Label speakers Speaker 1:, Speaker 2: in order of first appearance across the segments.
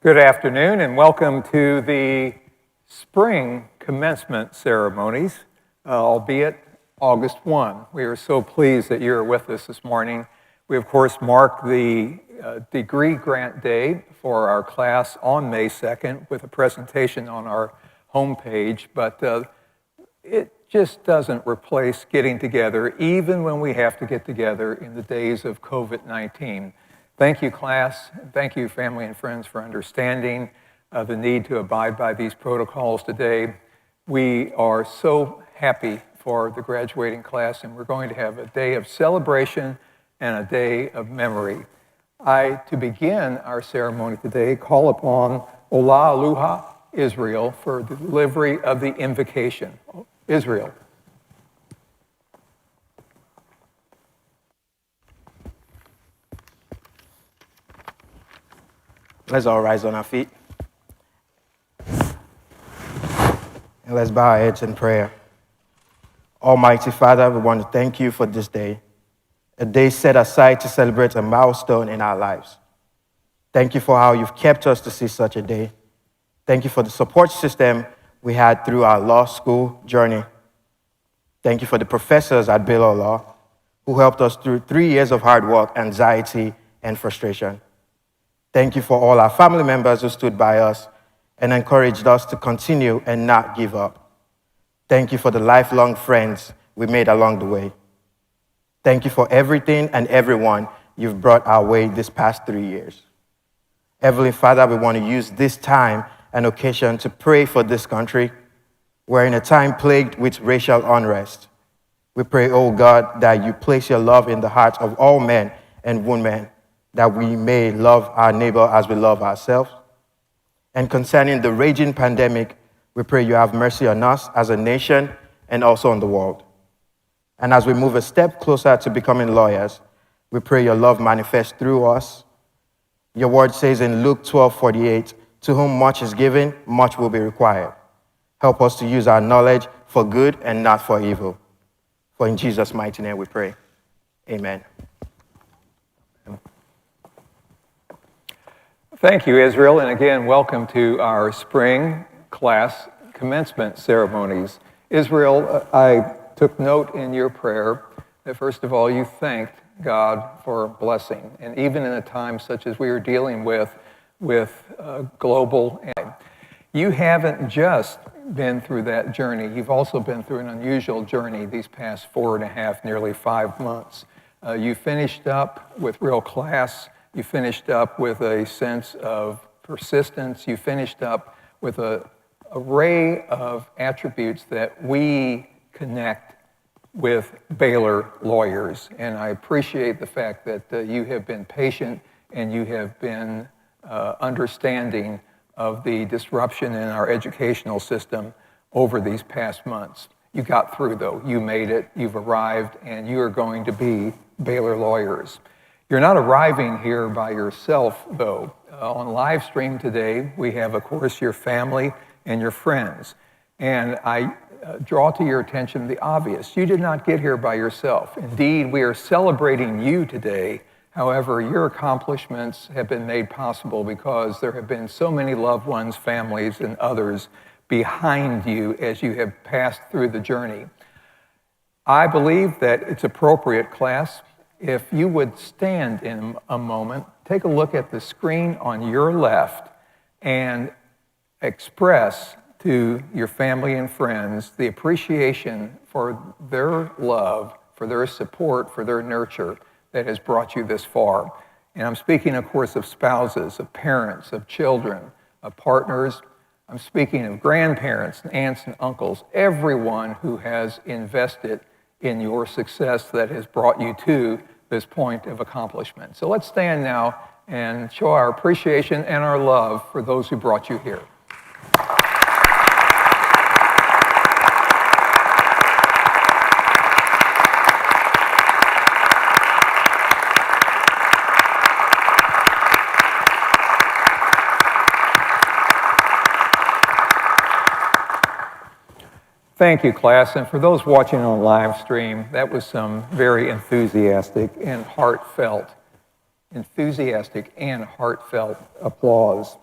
Speaker 1: Good afternoon and welcome to the spring commencement ceremonies, albeit August 1. We are so pleased that you're with us this morning. We, of course, mark the degree grant day for our class on May 2nd with a presentation on our homepage, but it just doesn't replace getting together, even when we have to get together in the days of COVID-19. Thank you, class. Thank you, family and friends, for understanding the need to abide by these protocols today. We are so happy for the graduating class, and we're going to have a day of celebration and a day of memory. To begin our ceremony today, call upon Ola Aloha Israel for the delivery of the invocation. Israel.
Speaker 2: Let's all rise on our feet. And let's bow our heads in prayer. Almighty Father, we want to thank you for this day, a day set aside to celebrate a milestone in our lives. Thank you for how you've kept us to see such a day. Thank you for the support system we had through our law school journey. Thank you for the professors at Baylor Law who helped us through 3 years of hard work, anxiety, and frustration. Thank you for all our family members who stood by us and encouraged us to continue and not give up. Thank you for the lifelong friends we made along the way. Thank you for everything and everyone you've brought our way this past 3 years. Heavenly Father, we want to use this time and occasion to pray for this country. We're in a time plagued with racial unrest. We pray, oh God, that you place your love in the hearts of all men and women, that we may love our neighbor as we love ourselves. And concerning the raging pandemic, we pray you have mercy on us as a nation and also on the world. And as we move a step closer to becoming lawyers, we pray your love manifests through us. Your word says in Luke 12:48, to whom much is given, much will be required. Help us to use our knowledge for good and not for evil. For in Jesus' mighty name we pray. Amen.
Speaker 1: Thank you, Israel, and again, welcome to our spring class commencement ceremonies. Israel, I took note in your prayer that first of all, you thanked God for blessing, and even in a time such as we are dealing with global, you haven't just been through that journey. You've also been through an unusual journey these past 4.5, nearly 5 months. You finished up with real class. You finished up with a sense of persistence. You finished up with an array of attributes that we connect with Baylor lawyers. And I appreciate the fact that you have been patient and you have been understanding of the disruption in our educational system over these past months. You got through, though. You made it. You've arrived, and you are going to be Baylor lawyers. You're not arriving here by yourself, though. On live stream today, we have, of course, your family and your friends. And I draw to your attention the obvious. You did not get here by yourself. Indeed, we are celebrating you today. However, your accomplishments have been made possible because there have been so many loved ones, families, and others behind you as you have passed through the journey. I believe that it's appropriate, class, if you would stand in a moment, take a look at the screen on your left and express to your family and friends the appreciation for their love, for their support, for their nurture that has brought you this far. And I'm speaking, of course, of spouses, of parents, of children, of partners. I'm speaking of grandparents, and aunts and uncles, everyone who has invested in your success that has brought you to this point of accomplishment. So let's stand now and show our appreciation and our love for those who brought you here. Thank you, class. And for those watching on live stream, that was some very enthusiastic and heartfelt applause.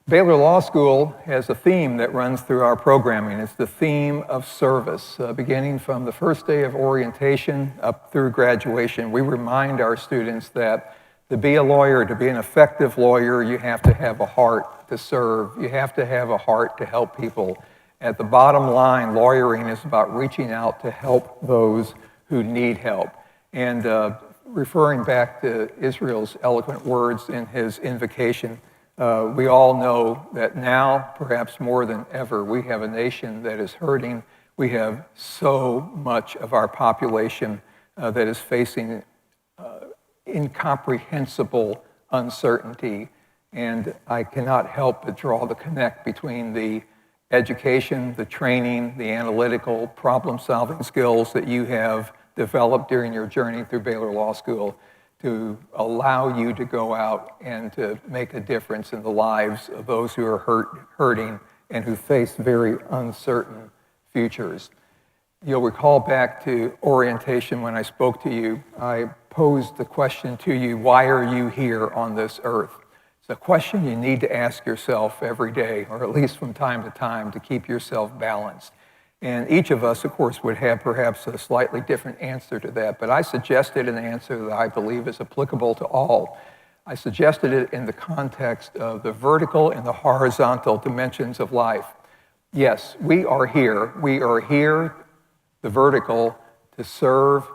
Speaker 1: Baylor Law School has a theme that runs through our programming. It's the theme of service. Beginning from the first day of orientation up through graduation, we remind our students that to be a lawyer, to be an effective lawyer, you have to have a heart to serve. You have to have a heart to help people. At the bottom line, lawyering is about reaching out to help those who need help. And referring back to Israel's eloquent words in his invocation, we all know that now, perhaps more than ever, we have a nation that is hurting. We have so much of our population that is facing incomprehensible uncertainty. And I cannot help but draw the connect between the education, the training, the analytical problem-solving skills that you have developed during your journey through Baylor Law School to allow you to go out and to make a difference in the lives of those who are hurting and who face very uncertain futures. You'll recall back to orientation when I spoke to you, I posed the question to you, why are you here on this earth? It's a question you need to ask yourself every day, or at least from time to time, to keep yourself balanced. And each of us, of course, would have perhaps a slightly different answer to that, but I suggested an answer that I believe is applicable to all. I suggested it in the context of the vertical and the horizontal dimensions of life. Yes, we are here. We are here, the vertical, to serve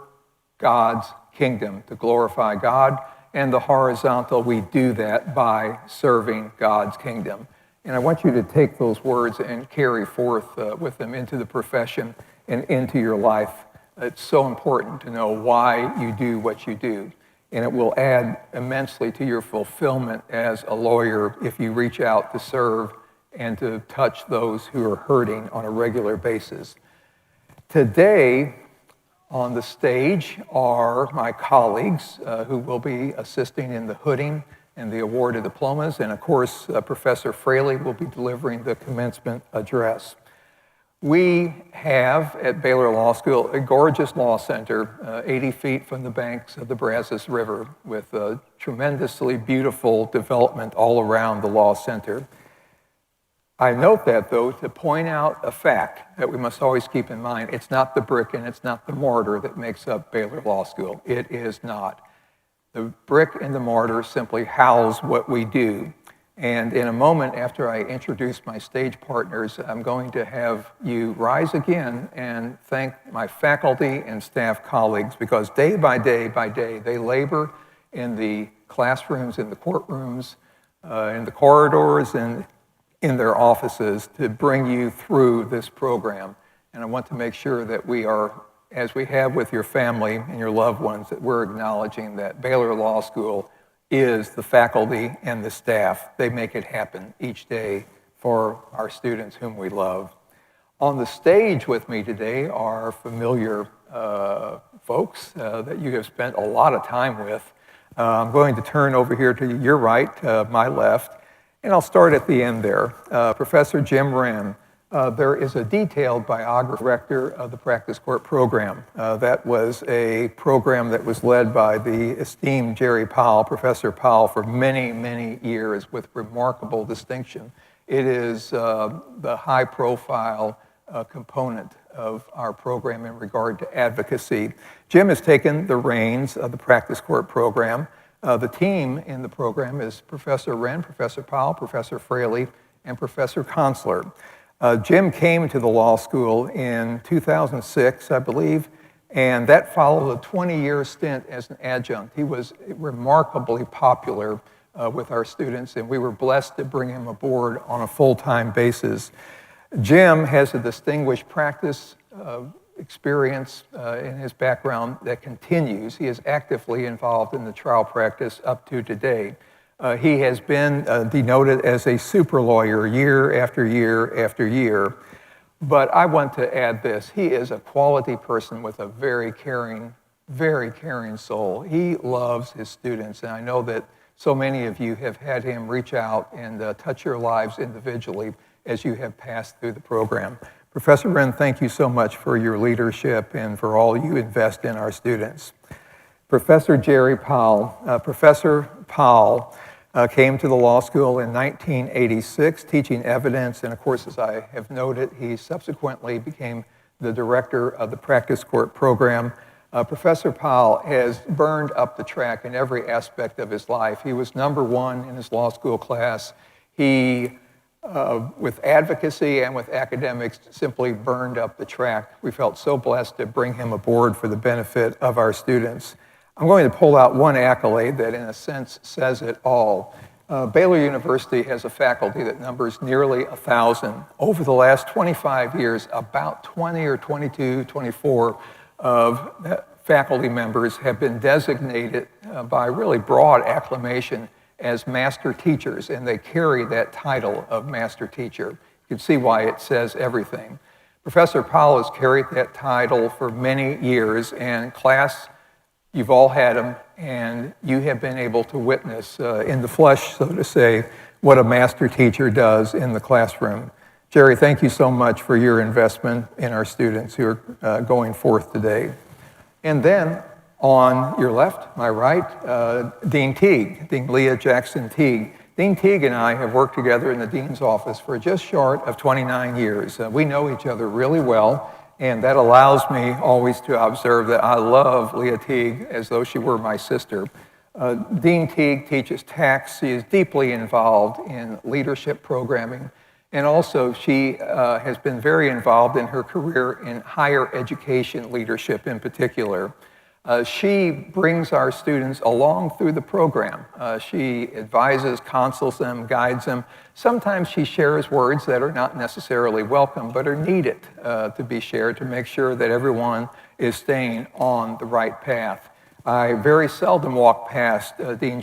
Speaker 1: God's kingdom, to glorify God, and the horizontal, we do that by serving God's kingdom. And I want you to take those words and carry forth with them into the profession and into your life. It's so important to know why you do what you do. And it will add immensely to your fulfillment as a lawyer if you reach out to serve and to touch those who are hurting on a regular basis. Today, on the stage are my colleagues who will be assisting in the hooding and the award of diplomas, and of course, Professor Fraley will be delivering the commencement address. We have at Baylor Law School a gorgeous law center, 80 feet from the banks of the Brazos River, with a tremendously beautiful development all around the law center. I note that, though, to point out a fact that we must always keep in mind. It's not the brick and it's not the mortar that makes up Baylor Law School. It is not. The brick and the mortar simply house what we do. And in a moment, after I introduce my stage partners, I'm going to have you rise again and thank my faculty and staff colleagues, because day by day by day, they labor in the classrooms, in the courtrooms, in the corridors, and in their offices to bring you through this program. And I want to make sure that we are, as we have with your family and your loved ones, that we're acknowledging that Baylor Law School is the faculty and the staff. They make it happen each day for our students whom we love. On the stage with me today are familiar folks that you have spent a lot of time with. I'm going to turn over here to your right, my left, and I'll start at the end there. Professor Jim Wren. There is a detailed biography, director of the Practice Court program. That was a program that was led by the esteemed Jerry Powell, Professor Powell, for many, many years with remarkable distinction. It is the high-profile component of our program in regard to advocacy. Jim has taken the reins of the Practice Court program. The team in the program is Professor Wren, Professor Powell, Professor Fraley, and Professor Consular. Jim came to the law school in 2006, I believe, and that followed a 20-year stint as an adjunct. He was remarkably popular with our students, and we were blessed to bring him aboard on a full-time basis. Jim has a distinguished practice experience in his background that continues. He is actively involved in the trial practice up to today. He has been denoted as a super lawyer year after year after year. But I want to add this. He is a quality person with a very caring soul. He loves his students, and I know that so many of you have had him reach out and touch your lives individually as you have passed through the program. Professor Wren, thank you so much for your leadership and for all you invest in our students. Professor Jerry Powell. Professor Powell Came to the law school in 1986, teaching evidence, and of course, as I have noted, he subsequently became the director of the practice court program. Professor Powell has burned up the track in every aspect of his life. He was number one in his law school class. He, with advocacy and with academics, simply burned up the track. We felt so blessed to bring him aboard for the benefit of our students. I'm going to pull out one accolade that, in a sense, says it all. Baylor University has a faculty that numbers nearly 1,000. Over the last 25 years, about 20 or 22, 24 of faculty members have been designated by really broad acclamation as master teachers, and they carry that title of master teacher. You can see why it says everything. Professor Powell has carried that title for many years, and class, you've all had him, and you have been able to witness in the flesh, so to say, what a master teacher does in the classroom. Jerry, thank you so much for your investment in our students who are going forth today. And then on your left, my right, Dean Teague, Dean Leah Jackson Teague. Dean Teague and I have worked together in the dean's office for just short of 29 years. We know each other really well, and that allows me always to observe that I love Leah Teague as though she were my sister. Dean Teague teaches tax. She is deeply involved in leadership programming, and also she has been very involved in her career in higher education leadership in particular. She brings our students along through the program. She advises, counsels them, guides them. Sometimes she shares words that are not necessarily welcome, but are needed to be shared to make sure that everyone is staying on the right path. I very seldom walk past Dean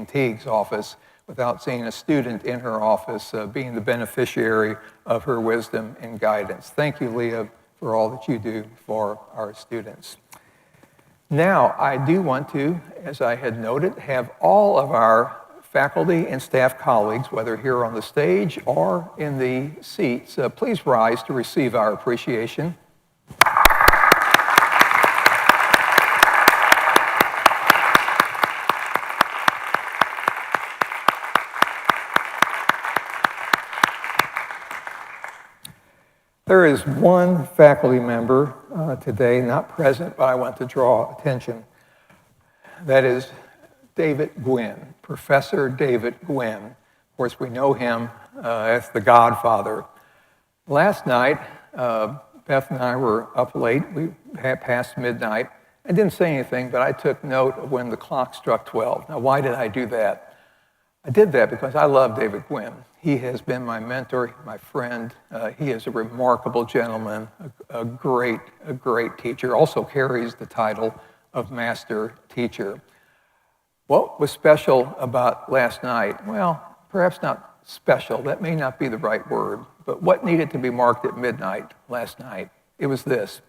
Speaker 1: Teague's office without seeing a student in her office being the beneficiary of her wisdom and guidance. Thank you, Leah, for all that you do for our students. Now, I do want to, as I had noted, have all of our faculty and staff colleagues, whether here on the stage or in the seats, please rise to receive our appreciation. There is one faculty member today not present, but I want to draw attention. That is David Gwynn, Professor David Gwynn. Of course, we know him as the Godfather. Last night, Beth and I were up late. We had past midnight. I didn't say anything, but I took note of when the clock struck 12. Now, why did I do that? I did that because I love David Gwynn. He has been my mentor, my friend. He is a remarkable gentleman, a great teacher, also carries the title of master teacher. What was special about last night? Well, perhaps not special, that may not be the right word, but what needed to be marked at midnight last night? It was this,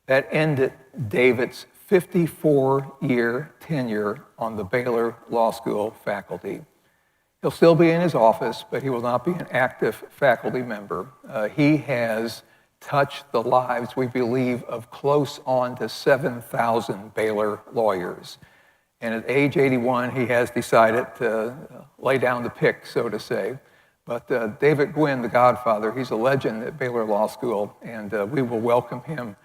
Speaker 1: that ended David's 54-year tenure on the Baylor Law School faculty. He'll still be in his office, but he will not be an active faculty member. He has touched the lives, we believe, of close on to 7,000 Baylor lawyers. And at age 81, he has decided to lay down the pick, so to say. But David Gwynn, the Godfather, he's a legend at Baylor Law School, and we will welcome him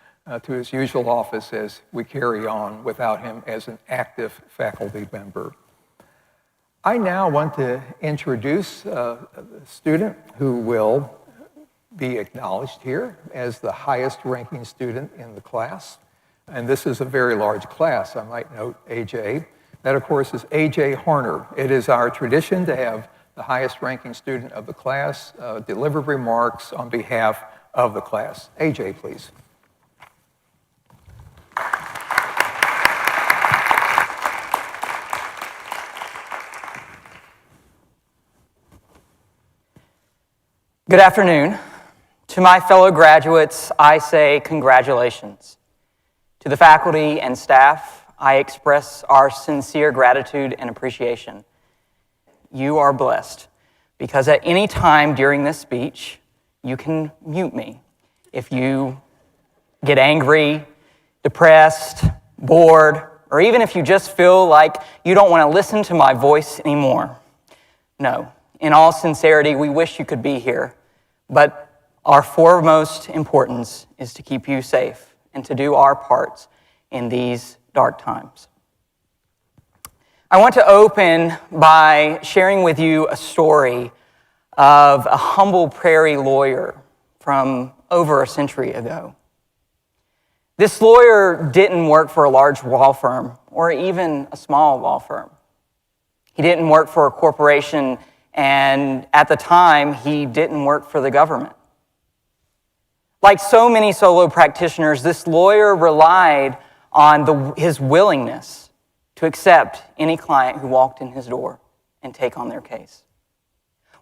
Speaker 1: to his usual office as we carry on without him as an active faculty member. I now want to introduce a student who will be acknowledged here as the highest ranking student in the class. And this is a very large class, I might note, AJ. That, of course, is AJ Horner. It is our tradition to have the highest ranking student of the class deliver remarks on behalf of the class. AJ, please.
Speaker 3: Good afternoon. To my fellow graduates, I say congratulations. To the faculty and staff, I express our sincere gratitude and appreciation. You are blessed because at any time during this speech, you can mute me. If you get angry, depressed, bored, or even if you just feel like you don't want to listen to my voice anymore. No, in all sincerity, we wish you could be here, but our foremost importance is to keep you safe and to do our parts in these dark times. I want to open by sharing with you a story of a humble prairie lawyer from over a century ago. This lawyer didn't work for a large law firm or even a small law firm. He didn't work for a corporation, and at the time, he didn't work for the government. Like so many solo practitioners, this lawyer relied on his willingness to accept any client who walked in his door and take on their case.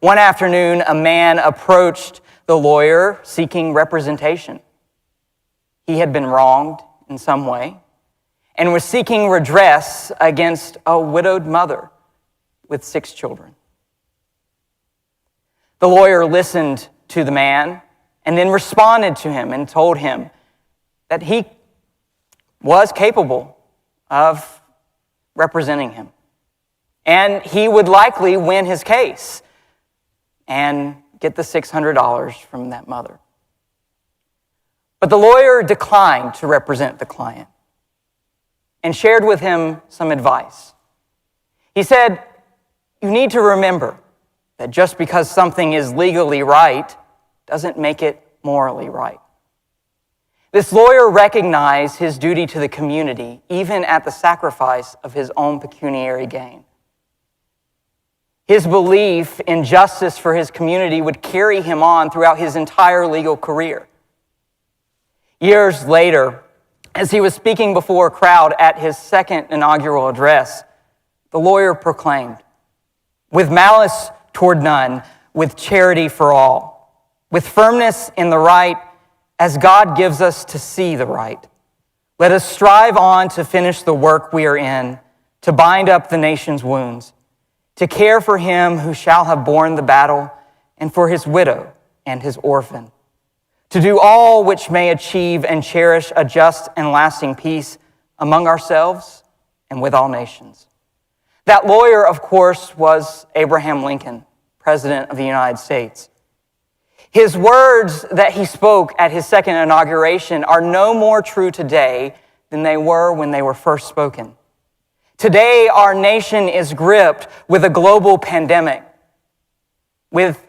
Speaker 3: One afternoon, a man approached the lawyer seeking representation. He had been wronged in some way and was seeking redress against a widowed mother with 6 children. The lawyer listened to the man and then responded to him and told him that he was capable of representing him, and he would likely win his case and get the $600 from that mother. But the lawyer declined to represent the client and shared with him some advice. He said, "You need to remember that just because something is legally right doesn't make it morally right." This lawyer recognized his duty to the community, even at the sacrifice of his own pecuniary gain. His belief in justice for his community would carry him on throughout his entire legal career. Years later, as he was speaking before a crowd at his second inaugural address, the lawyer proclaimed, "With malice toward none, with charity for all, with firmness in the right, as God gives us to see the right. Let us strive on to finish the work we are in, to bind up the nation's wounds, to care for him who shall have borne the battle, and for his widow and his orphan, to do all which may achieve and cherish a just and lasting peace among ourselves and with all nations." That lawyer, of course, was Abraham Lincoln, President of the United States. His words that he spoke at his second inauguration are no more true today than they were when they were first spoken. Today, our nation is gripped with a global pandemic, with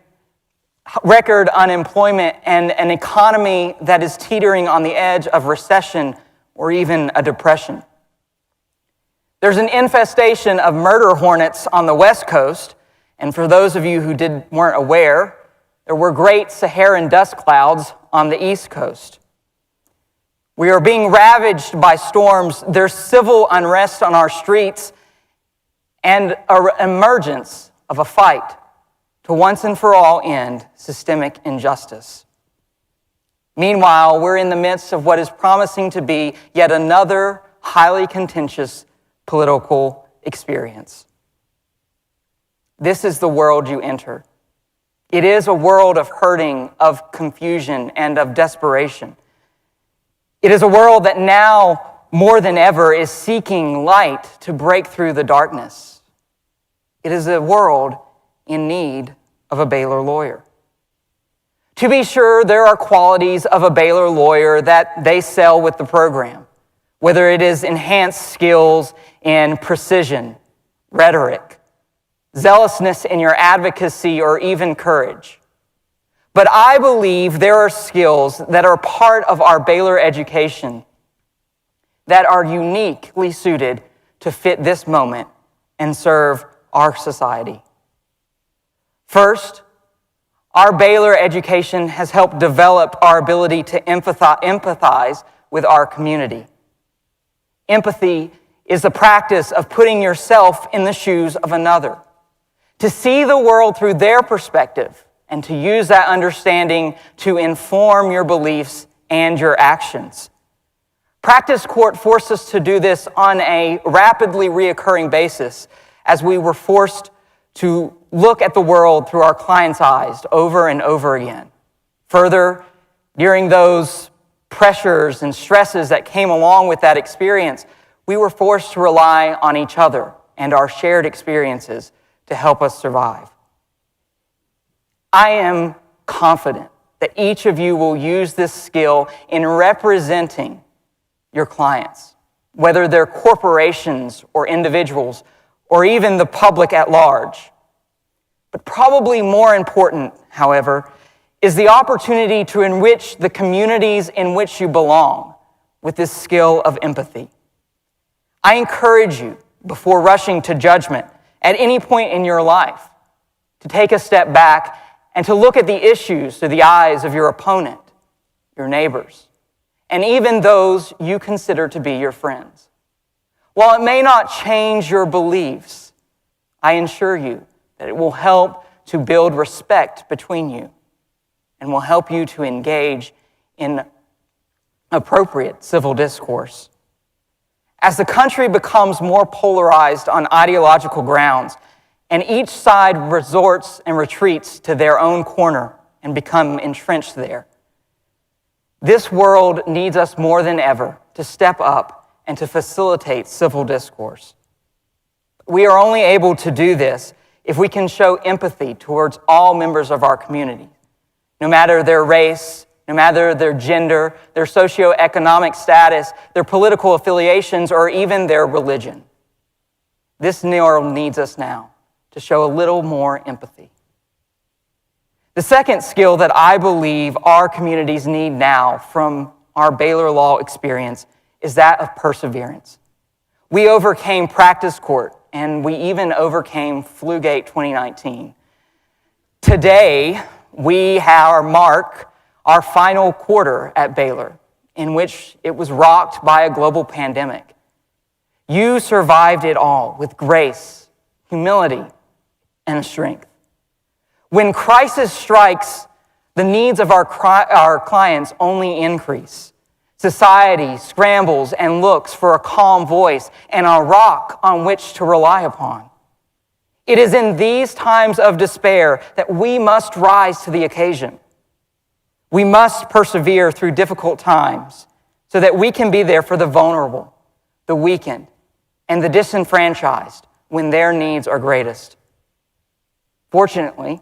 Speaker 3: record unemployment and an economy that is teetering on the edge of recession or even a depression. There's an infestation of murder hornets on the West Coast, and for those of you who weren't aware, there were great Saharan dust clouds on the East Coast. We are being ravaged by storms. There's civil unrest on our streets and an emergence of a fight to once and for all end systemic injustice. Meanwhile, we're in the midst of what is promising to be yet another highly contentious political experience. This is the world you enter. It is a world of hurting, of confusion, and of desperation. It is a world that now, more than ever, is seeking light to break through the darkness. It is a world in need of a Baylor lawyer. To be sure, there are qualities of a Baylor lawyer that they sell with the program, whether it is enhanced skills in precision, rhetoric, zealousness in your advocacy, or even courage. But I believe there are skills that are part of our Baylor education that are uniquely suited to fit this moment and serve our society. First, our Baylor education has helped develop our ability to empathize with our community. Empathy is the practice of putting yourself in the shoes of another, to see the world through their perspective, and to use that understanding to inform your beliefs and your actions. Practice court forced us to do this on a rapidly reoccurring basis as we were forced to look at the world through our clients' eyes over and over again. Further, during those pressures and stresses that came along with that experience, we were forced to rely on each other and our shared experiences to help us survive. I am confident that each of you will use this skill in representing your clients, whether they're corporations or individuals or even the public at large. But probably more important, however, is the opportunity to enrich the communities in which you belong with this skill of empathy. I encourage you, before rushing to judgment at any point in your life, to take a step back and to look at the issues through the eyes of your opponent, your neighbors, and even those you consider to be your friends. While it may not change your beliefs, I assure you that it will help to build respect between you and will help you to engage in appropriate civil discourse. As the country becomes more polarized on ideological grounds, and each side resorts and retreats to their own corner and become entrenched there, this world needs us more than ever to step up and to facilitate civil discourse. We are only able to do this if we can show empathy towards all members of our community, no matter their race, no matter their gender, their socioeconomic status, their political affiliations, or even their religion. This world needs us now to show a little more empathy. The second skill that I believe our communities need now from our Baylor Law experience is that of perseverance. We overcame practice court, and we even overcame Flugate 2019. Today, we mark our final quarter at Baylor, in which it was rocked by a global pandemic. You survived it all with grace, humility, and strength. When crisis strikes, the needs of our clients only increase. Society scrambles and looks for a calm voice and a rock on which to rely upon. It is in these times of despair that we must rise to the occasion. We must persevere through difficult times so that we can be there for the vulnerable, the weakened, and the disenfranchised when their needs are greatest. Fortunately,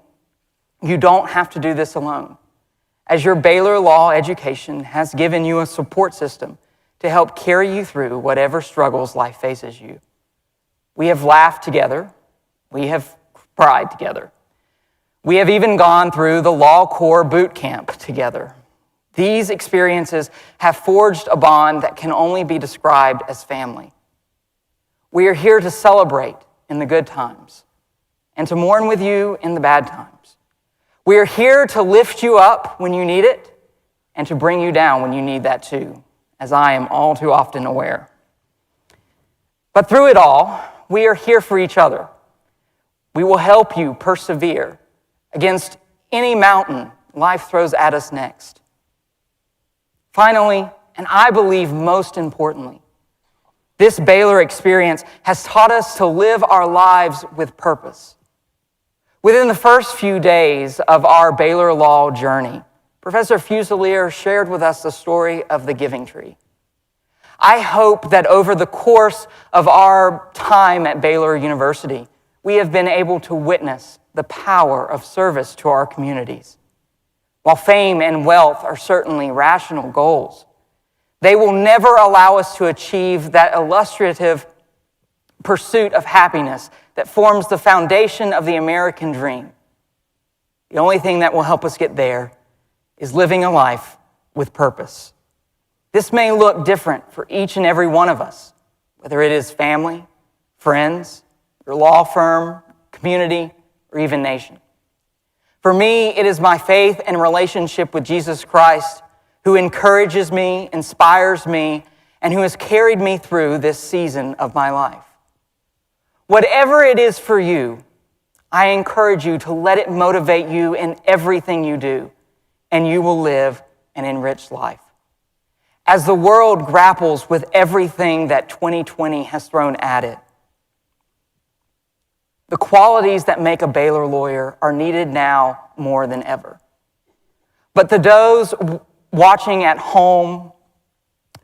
Speaker 3: you don't have to do this alone, as your Baylor Law education has given you a support system to help carry you through whatever struggles life faces you. We have laughed together. We have cried together. We have even gone through the Law Corps boot camp together. These experiences have forged a bond that can only be described as family. We are here to celebrate in the good times and to mourn with you in the bad times. We are here to lift you up when you need it and to bring you down when you need that too, as I am all too often aware. But through it all, we are here for each other. We will help you persevere against any mountain life throws at us next. Finally, and I believe most importantly, this Baylor experience has taught us to live our lives with purpose. Within the first few days of our Baylor Law journey, Professor Fusilier shared with us the story of the giving tree. I hope that over the course of our time at Baylor University, we have been able to witness the power of service to our communities. While fame and wealth are certainly rational goals, they will never allow us to achieve that illustrative pursuit of happiness that forms the foundation of the American dream. The only thing that will help us get there is living a life with purpose. This may look different for each and every one of us, whether it is family, friends, your law firm, community, or even nation. For me, it is my faith and relationship with Jesus Christ who encourages me, inspires me, and who has carried me through this season of my life. Whatever it is for you, I encourage you to let it motivate you in everything you do, and you will live an enriched life. As the world grapples with everything that 2020 has thrown at it, the qualities that make a Baylor lawyer are needed now more than ever. But to those watching at home,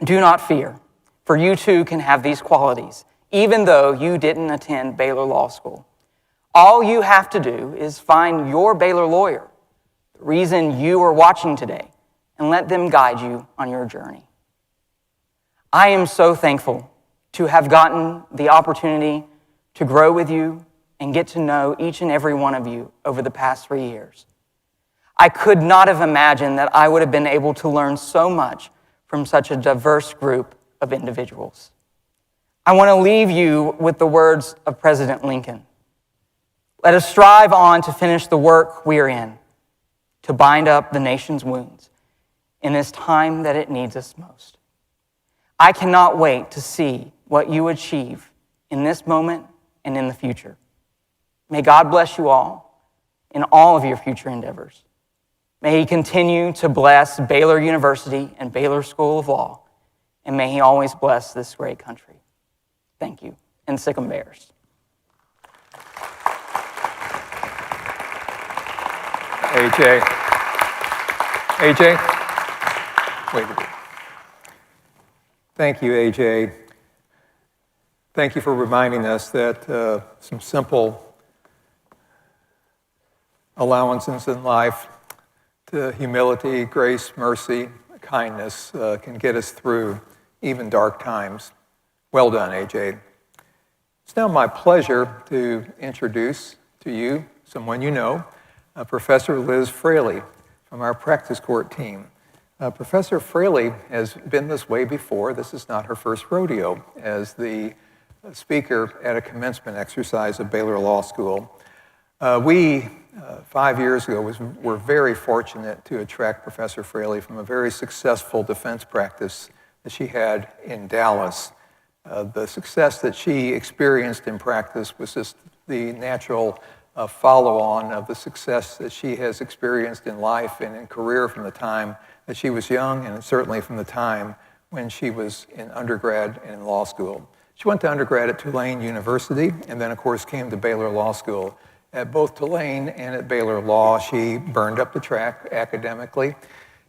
Speaker 3: do not fear. for you too can have these qualities, even though you didn't attend Baylor Law School. All you have to do is find your Baylor lawyer, the reason you are watching today, and let them guide you on your journey. I am so thankful to have gotten the opportunity to grow with you and get to know each and every one of you over the past 3 years. I could not have imagined that I would have been able to learn so much from such a diverse group of individuals. I want to leave you with the words of President Lincoln. Let us strive on to finish the work we are in, to bind up the nation's wounds in this time that it needs us most. I cannot wait to see what you achieve in this moment and in the future. May God bless you all in all of your future endeavors. May He continue to bless Baylor University and Baylor School of Law, and may He always bless this great country. Thank you, and sic 'em Bears.
Speaker 1: AJ. AJ? Wait a minute. Thank you, AJ. Thank you for reminding us that some simple allowances in life to humility, grace, mercy, kindness can get us through even dark times. Well done, AJ. It's now my pleasure to introduce to you someone you know, Professor Liz Fraley from our practice court team. Professor Fraley has been this way before. This is not her first rodeo as the speaker at a commencement exercise at Baylor Law School. We, 5 years ago, were very fortunate to attract Professor Fraley from a very successful defense practice that she had in Dallas. The success that she experienced in practice was just the natural follow-on of the success that she has experienced in life and in career from the time that she was young, and certainly from the time when she was in undergrad and in law school. She went to undergrad at Tulane University, and then, of course, came to Baylor Law School. At both Tulane and at Baylor Law, she burned up the track academically,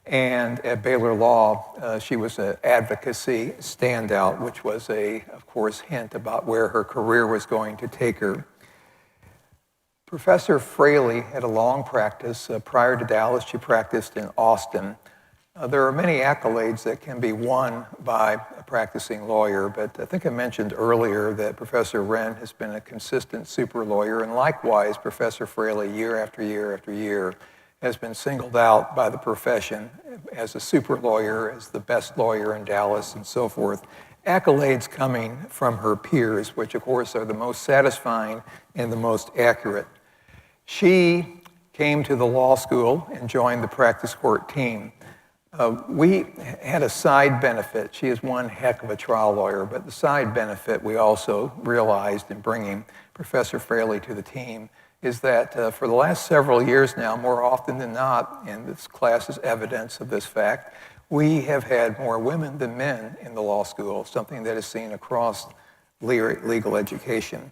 Speaker 1: and at Baylor Law, she was an advocacy standout, which was of course, hint about where her career was going to take her. Professor Fraley had a long practice. Prior to Dallas, she practiced in Austin. There are many accolades that can be won by a practicing lawyer, but I think I mentioned earlier that Professor Wren has been a consistent super lawyer, and likewise, Professor Fraley, year after year after year, has been singled out by the profession as a super lawyer, as the best lawyer in Dallas, and so forth. Accolades coming from her peers, which of course are the most satisfying and the most accurate. She came to the law school and joined the practice court team. We had a side benefit. She is one heck of a trial lawyer, but the side benefit we also realized in bringing Professor Fraley to the team is that for the last several years now, more often than not, and this class is evidence of this fact, we have had more women than men in the law school, something that is seen across legal education.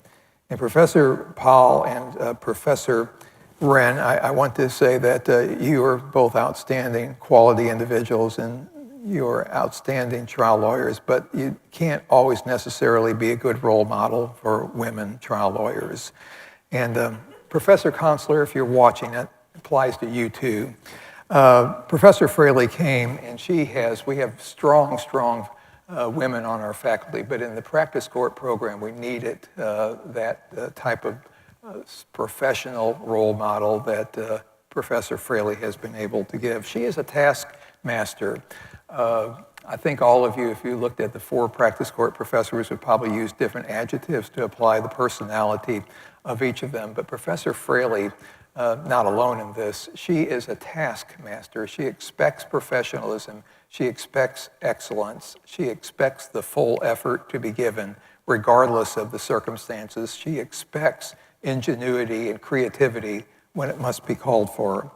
Speaker 1: And Professor Powell and Professor Wren, I want to say that you are both outstanding quality individuals and you are outstanding trial lawyers, but you can't always necessarily be a good role model for women trial lawyers. And Professor Consular, if you're watching, it applies to you too. Professor Fraley came and we have strong women on our faculty, but in the practice court program, we needed that type of professional role model that Professor Fraley has been able to give. She is a taskmaster. I think all of you, if you looked at the 4 practice court professors, would probably use different adjectives to apply the personality of each of them. But Professor Fraley, not alone in this, she is a taskmaster. She expects professionalism. She expects excellence. She expects the full effort to be given, regardless of the circumstances. She expects ingenuity and creativity when it must be called for.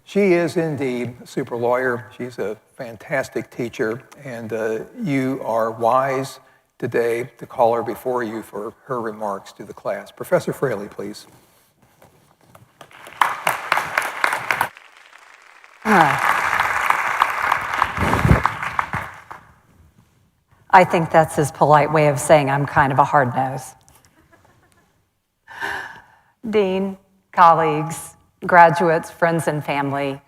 Speaker 1: She is indeed a super lawyer. She's a fantastic teacher, and you are wise today to call her before you for her remarks to the class. Professor Fraley, please.
Speaker 3: I
Speaker 4: I think that's his polite way of saying I'm kind of a hard nose. Dean, colleagues, graduates, friends, and family,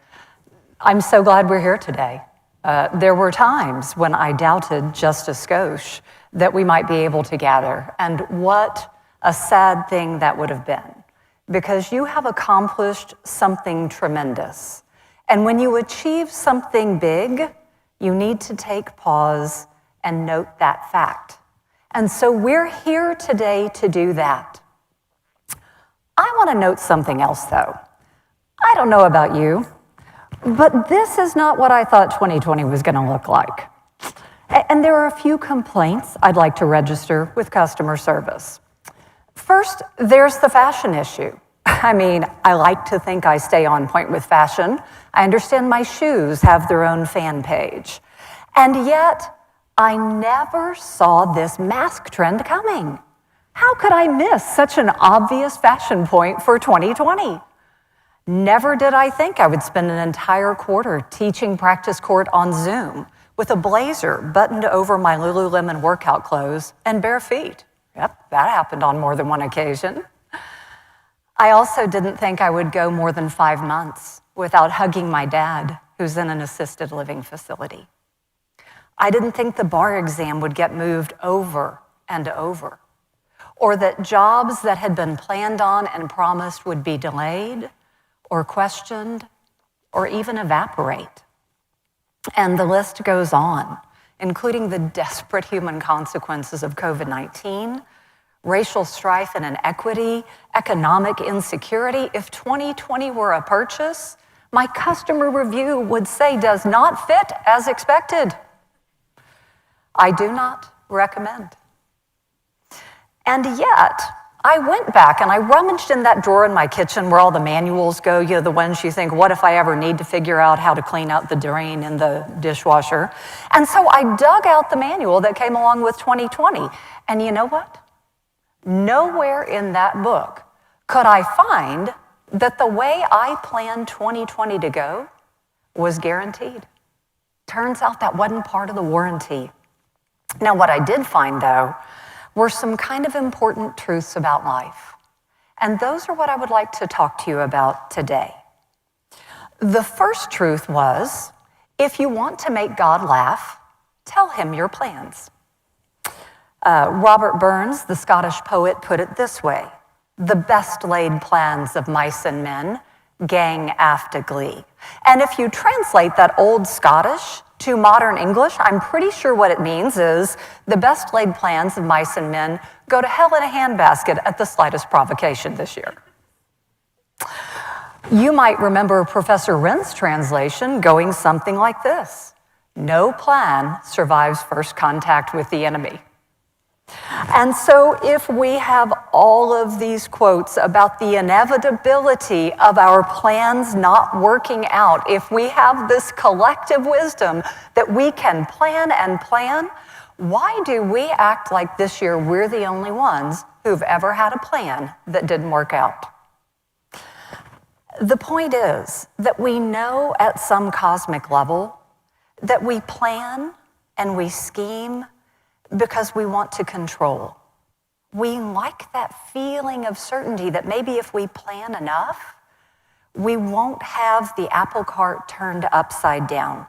Speaker 4: I'm so glad we're here today. There were times when I doubted just a skosh that we might be able to gather, and what a sad thing that would have been, because you have accomplished something tremendous. And when you achieve something big, you need to take pause and note that fact. And so we're here today to do that. I want to note something else, though. I don't know about you, but this is not what I thought 2020 was going to look like. And there are a few complaints I'd like to register with customer service. First, there's the fashion issue. I mean, I like to think I stay on point with fashion. I understand my shoes have their own fan page. And yet, I never saw this mask trend coming. How could I miss such an obvious fashion point for 2020? Never did I think I would spend an entire quarter teaching practice court on Zoom with a blazer buttoned over my Lululemon workout clothes and bare feet. Yep, that happened on more than one occasion. I also didn't think I would go more than 5 months without hugging my dad, who's in an assisted living facility. I didn't think the bar exam would get moved over and over, or that jobs that had been planned on and promised would be delayed or questioned or even evaporate. And the list goes on, including the desperate human consequences of COVID-19, racial strife and inequity, economic insecurity. If 2020 were a purchase, my customer review would say does not fit as expected. I do not recommend. And yet, I went back and I rummaged in that drawer in my kitchen where all the manuals go, you know, the ones you think, what if I ever need to figure out how to clean out the drain in the dishwasher? And so I dug out the manual that came along with 2020. And you know what? Nowhere in that book could I find that the way I planned 2020 to go was guaranteed. Turns out that wasn't part of the warranty. Now, what I did find, though, were some kind of important truths about life. And those are what I would like to talk to you about today. The first truth was, if you want to make God laugh, tell him your plans. Robert Burns, the Scottish poet, put it this way: the best laid plans of mice and men gang after glee. And if you translate that old Scottish to modern English, I'm pretty sure what it means is the best laid plans of mice and men go to hell in a handbasket at the slightest provocation this year. You might remember Professor Wren's translation going something like this: no plan survives first contact with the enemy. And so if we have all of these quotes about the inevitability of our plans not working out, if we have this collective wisdom that we can plan and plan, why do we act like this year we're the only ones who've ever had a plan that didn't work out? The point is that we know at some cosmic level that we plan and we scheme because we want to control. We like that feeling of certainty that maybe if we plan enough, we won't have the apple cart turned upside down.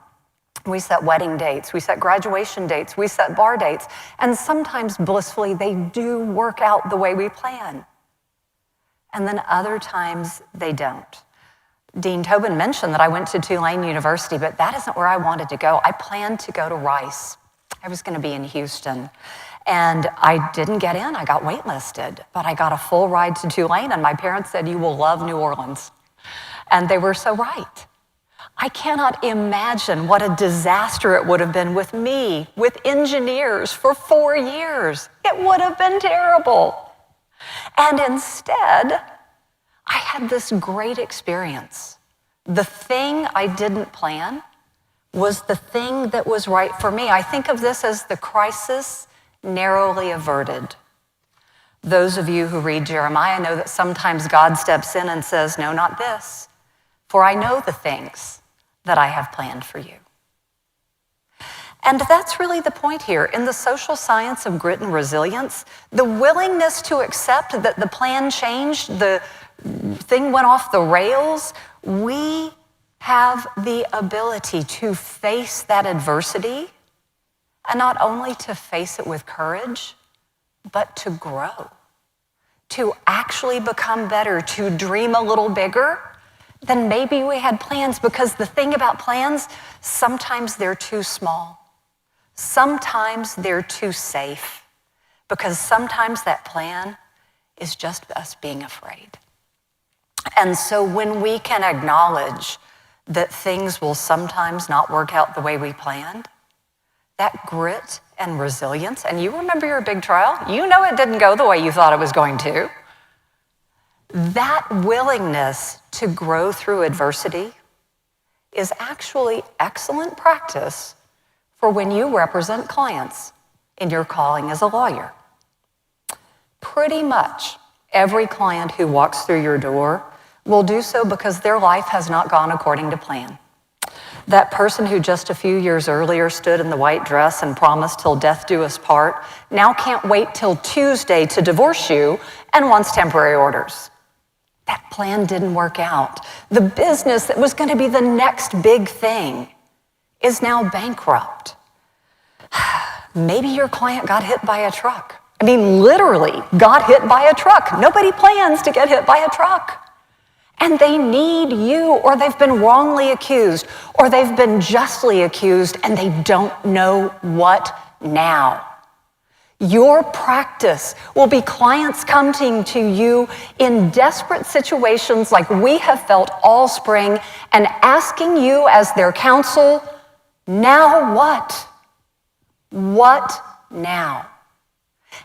Speaker 4: We set wedding dates, we set graduation dates, we set bar dates, and sometimes blissfully they do work out the way we plan. And then other times they don't. Dean Tobin mentioned that I went to Tulane University, but that isn't where I wanted to go. I planned to go to Rice. I was going to be in Houston, and I didn't get in. I got waitlisted, but I got a full ride to Tulane, and my parents said, you will love New Orleans. And they were so right. I cannot imagine what a disaster it would have been with me, with engineers for 4 years. It would have been terrible. And instead, I had this great experience. The thing I didn't plan was the thing that was right for me. I think of this as the crisis narrowly averted. Those of you who read Jeremiah know that sometimes God steps in and says, no, not this, for I know the things that I have planned for you. And that's really the point here. In the social science of grit and resilience, the willingness to accept that the plan changed, the thing went off the rails, we have the ability to face that adversity, and not only to face it with courage, but to grow, to actually become better, to dream a little bigger than maybe we had plans. Because the thing about plans, sometimes they're too small. Sometimes they're too safe, because sometimes that plan is just us being afraid. And so when we can acknowledge that things will sometimes not work out the way we planned, that grit and resilience, and you remember your big trial, you know it didn't go the way you thought it was going to. That willingness to grow through adversity is actually excellent practice for when you represent clients in your calling as a lawyer. Pretty much every client who walks through your door will do so because their life has not gone according to plan. That person who just a few years earlier stood in the white dress and promised till death do us part now can't wait till Tuesday to divorce you and wants temporary orders. That plan didn't work out. The business that was going to be the next big thing is now bankrupt. Maybe your client got hit by a truck. I mean, literally got hit by a truck. Nobody plans to get hit by a truck. And they need you, or they've been wrongly accused, or they've been justly accused, and they don't know what now. Your practice will be clients coming to you in desperate situations like we have felt all spring and asking you as their counsel, now what? What now?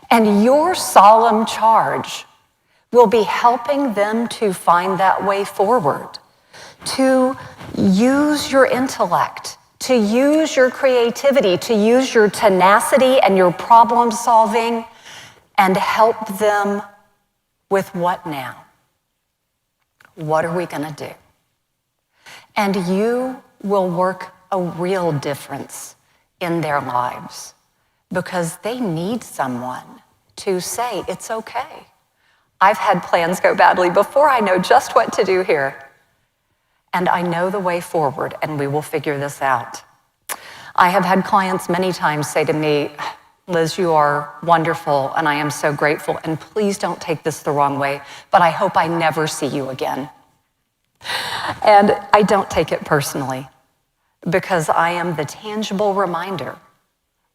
Speaker 4: And your solemn charge will be helping them to find that way forward, to use your intellect, to use your creativity, to use your tenacity and your problem solving, and help them with what now? What are we going to do? And you will work a real difference in their lives, because they need someone to say, it's okay. I've had plans go badly before. I know just what to do here. And I know the way forward, and we will figure this out. I have had clients many times say to me, Liz, you are wonderful, and I am so grateful, and please don't take this the wrong way, but I hope I never see you again. And I don't take it personally, because I am the tangible reminder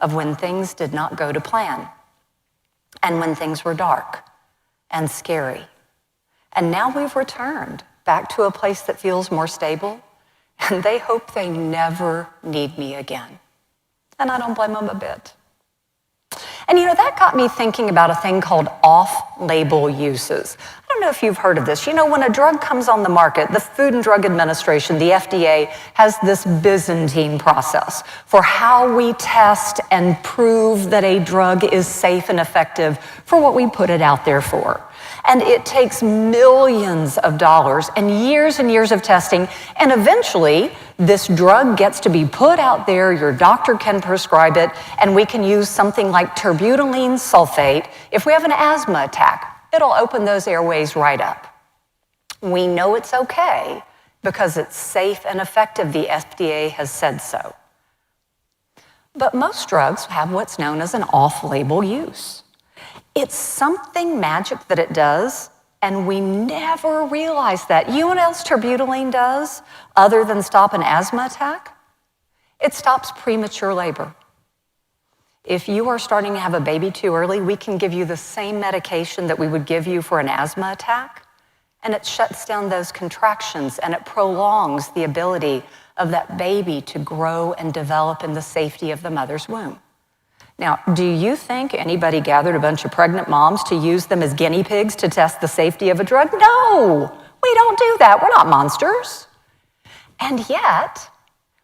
Speaker 4: of when things did not go to plan, and when things were dark and scary. And now we've returned back to a place that feels more stable, and they hope they never need me again. And I don't blame them a bit. And you know, that got me thinking about a thing called off-label uses. I don't know if you've heard of this. You know, when a drug comes on the market, the Food and Drug Administration, the FDA, has this Byzantine process for how we test and prove that a drug is safe and effective for what we put it out there for. And it takes millions of dollars and years of testing, and eventually this drug gets to be put out there, your doctor can prescribe it, and we can use something like terbutaline sulfate. If we have an asthma attack, it'll open those airways right up. We know it's okay because it's safe and effective. The FDA has said so. But most drugs have what's known as an off-label use. It's something magic that it does, and we never realize that. You know what else terbutaline does, other than stop an asthma attack? It stops premature labor. If you are starting to have a baby too early, we can give you the same medication that we would give you for an asthma attack, and it shuts down those contractions, and it prolongs the ability of that baby to grow and develop in the safety of the mother's womb. Now, do you think anybody gathered a bunch of pregnant moms to use them as guinea pigs to test the safety of a drug? No, we don't do that. We're not monsters. And yet,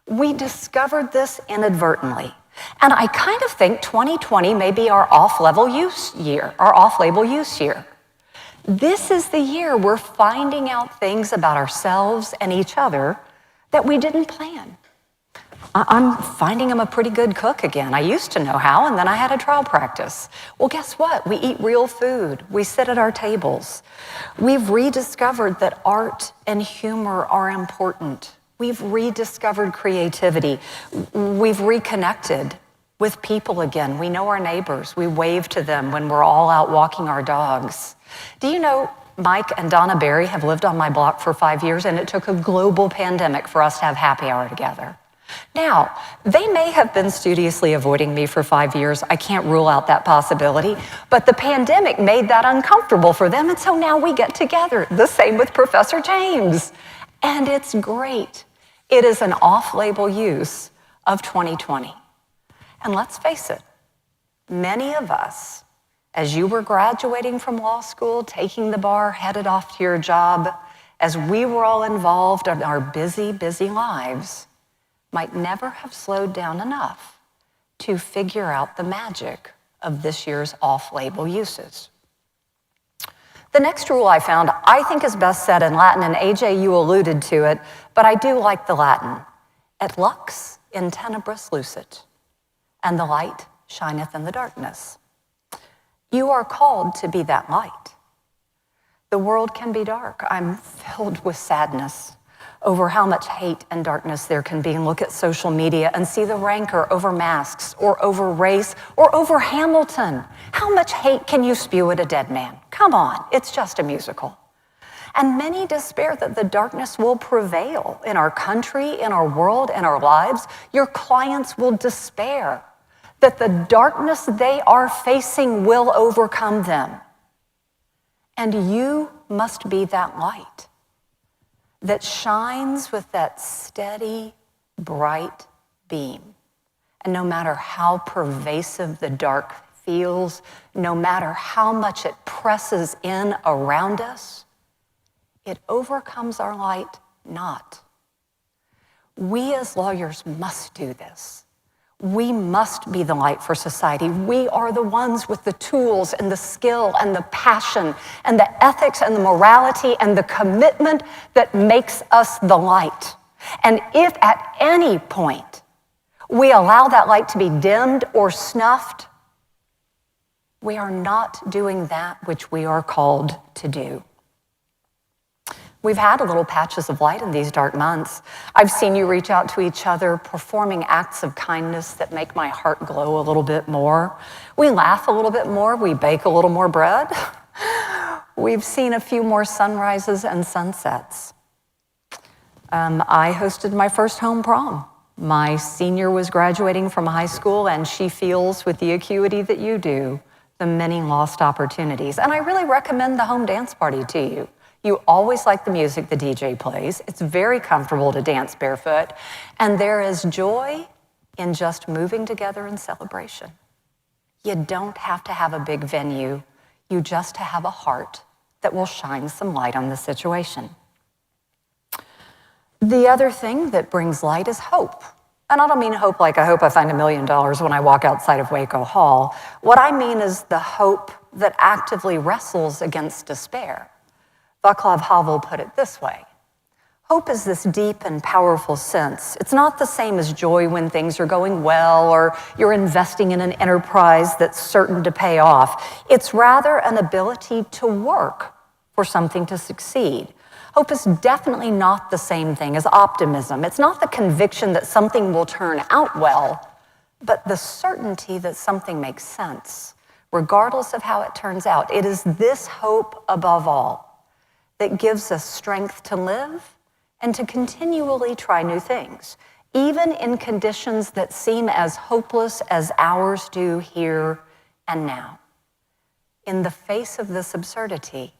Speaker 4: we discovered this inadvertently. And I kind of think 2020 may be our off-label use year. This is the year we're finding out things about ourselves and each other that we didn't plan. I'm finding I'm a pretty good cook again. I used to know how, and then I had a trial practice. Well, guess what? We eat real food. We sit at our tables. We've rediscovered that art and humor are important. We've rediscovered creativity. We've reconnected with people again. We know our neighbors. We wave to them when we're all out walking our dogs. Do you know Mike and Donna Berry have lived on my block for 5 years, and it took a global pandemic for us to have happy hour together. Now, they may have been studiously avoiding me for 5 years. I can't rule out that possibility, but the pandemic made that uncomfortable for them, and so now we get together. The same with Professor James, and it's great. It is an off-label use of 2020. And let's face it, many of us, as you were graduating from law school, taking the bar, headed off to your job, as we were all involved in our busy, busy lives, might never have slowed down enough to figure out the magic of this year's off-label uses. The next rule I found, I think is best said in Latin, and AJ, you alluded to it, but I do like the Latin. Et lux in tenebris lucet, and the light shineth in the darkness. You are called to be that light. The world can be dark. I'm filled with sadness over how much hate and darkness there can be, and look at social media and see the rancor over masks or over race or over Hamilton. How much hate can you spew at a dead man? Come on, it's just a musical. And many despair that the darkness will prevail in our country, in our world, in our lives. Your clients will despair that the darkness they are facing will overcome them. And you must be that light that shines with that steady, bright beam. And no matter how pervasive the dark feels, no matter how much it presses in around us, it overcomes our light not. We as lawyers must do this. We must be the light for society. We are the ones with the tools and the skill and the passion and the ethics and the morality and the commitment that makes us the light. And if at any point we allow that light to be dimmed or snuffed, we are not doing that which we are called to do. We've had a little patches of light in these dark months. I've seen you reach out to each other, performing acts of kindness that make my heart glow a little bit more. We laugh a little bit more. We bake a little more bread. We've seen a few more sunrises and sunsets. I hosted my first home prom. My senior was graduating from high school, and she feels, with the acuity that you do, the many lost opportunities. And I really recommend the home dance party to you. You always like the music the DJ plays. It's very comfortable to dance barefoot. And there is joy in just moving together in celebration. You don't have to have a big venue. You just have a heart that will shine some light on the situation. The other thing that brings light is hope. And I don't mean hope like I hope I find $1 million when I walk outside of Waco Hall. What I mean is the hope that actively wrestles against despair. Václav Havel put it this way: hope is this deep and powerful sense. It's not the same as joy when things are going well or you're investing in an enterprise that's certain to pay off. It's rather an ability to work for something to succeed. Hope is definitely not the same thing as optimism. It's not the conviction that something will turn out well, but the certainty that something makes sense, regardless of how it turns out. It is this hope above all that gives us strength to live and to continually try new things, even in conditions that seem as hopeless as ours do here and now. In the face of this absurdity,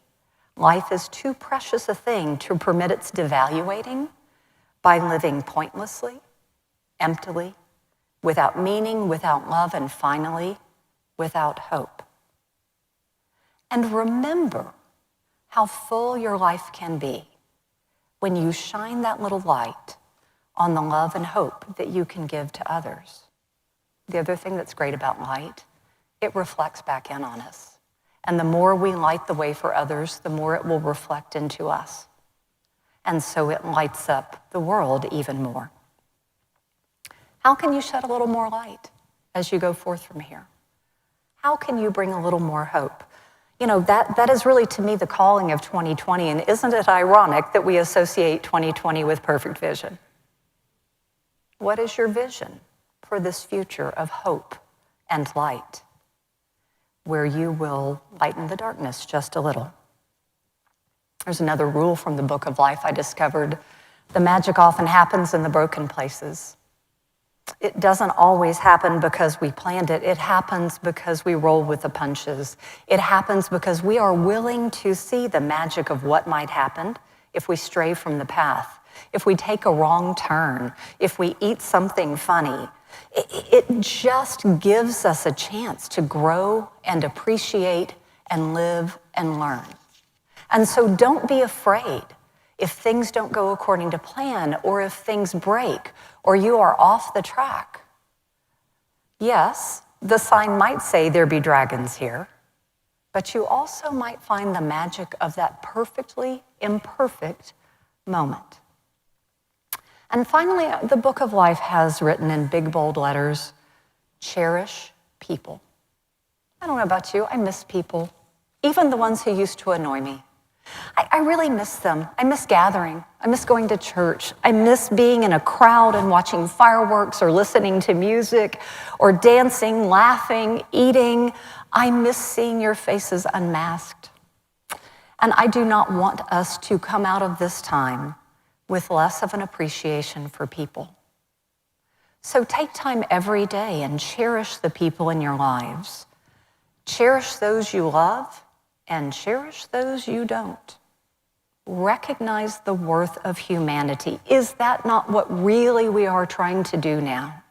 Speaker 4: life is too precious a thing to permit its devaluating by living pointlessly, emptily, without meaning, without love, and finally, without hope. And remember how full your life can be when you shine that little light on the love and hope that you can give to others. The other thing that's great about light, it reflects back in on us. And the more we light the way for others, the more it will reflect into us. And so it lights up the world even more. How can you shed a little more light as you go forth from here? How can you bring a little more hope? You know, that is really, to me, the calling of 2020, and isn't it ironic that we associate 2020 with perfect vision? What is your vision for this future of hope and light, where you will lighten the darkness just a little? There's another rule from the Book of Life I discovered. The magic often happens in the broken places. It doesn't always happen because we planned it. It happens because we roll with the punches. It happens because we are willing to see the magic of what might happen if we stray from the path, if we take a wrong turn, if we eat something funny. It just gives us a chance to grow and appreciate and live and learn. And so don't be afraid if things don't go according to plan, or if things break, or you are off the track. Yes, the sign might say there be dragons here, but you also might find the magic of that perfectly imperfect moment. And finally, the Book of Life has written in big, bold letters, cherish people. I don't know about you, I miss people, even the ones who used to annoy me. I really miss them. I miss gathering. I miss going to church. I miss being in a crowd and watching fireworks or listening to music or dancing, laughing, eating. I miss seeing your faces unmasked. And I do not want us to come out of this time with less of an appreciation for people. So take time every day and cherish the people in your lives. Cherish those you love and cherish those you don't. Recognize the worth of humanity. Is that not what really we are trying to do now?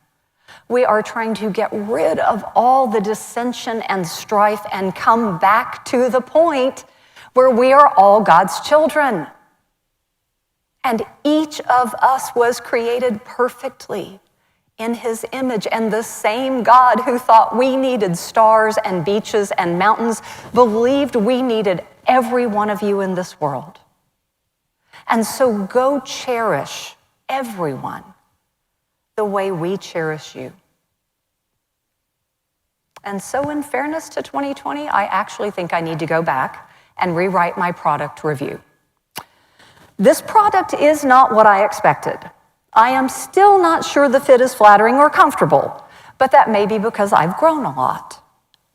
Speaker 4: We are trying to get rid of all the dissension and strife and come back to the point where we are all God's children. And each of us was created perfectly in his image, and the same God who thought we needed stars and beaches and mountains believed we needed every one of you in this world. And so go cherish everyone the way we cherish you. And so in fairness to 2020, I actually think I need to go back and rewrite my product review. This product is not what I expected. I am still not sure the fit is flattering or comfortable, but that may be because I've grown a lot,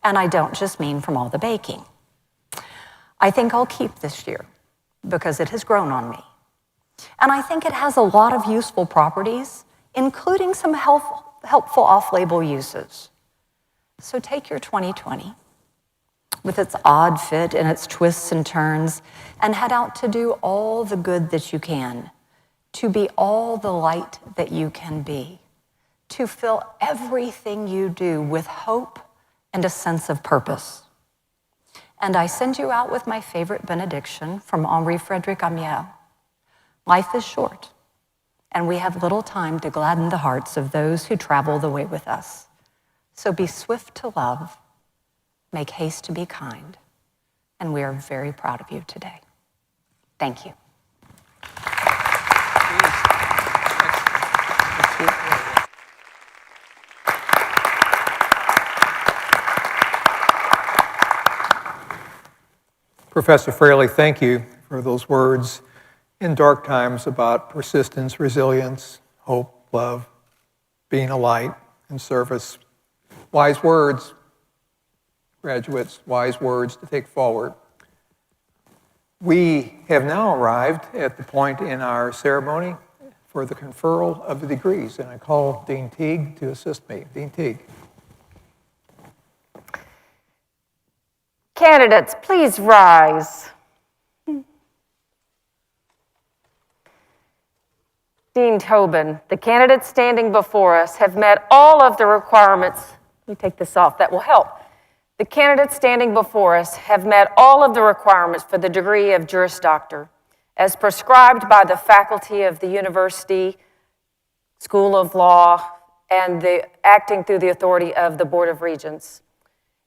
Speaker 4: and I don't just mean from all the baking. I think I'll keep this year because it has grown on me. And I think it has a lot of useful properties, including some helpful off-label uses. So take your 2020 with its odd fit and its twists and turns and head out to do all the good that you can, to be all the light that you can be, to fill everything you do with hope and a sense of purpose. And I send you out with my favorite benediction from Henri Frédéric Amiel. Life is short, and we have little time to gladden the hearts of those who travel the way with us. So be swift to love, make haste to be kind, and we are very proud of you today. Thank you.
Speaker 1: Professor Fraley, thank you for those words in dark times about persistence, resilience, hope, love, being a light, and service. Wise words, graduates, wise words to take forward. We have now arrived at the point in our ceremony for the conferral of the degrees, and I call Dean Teague to assist me. Dean Teague.
Speaker 5: Candidates, please rise. Dean Tobin, the candidates standing before us have met all of the requirements. Let me take this off, that will help. The candidates standing before us have met all of the requirements for the degree of Juris Doctor, as prescribed by the faculty of the University School of Law and acting through the authority of the Board of Regents.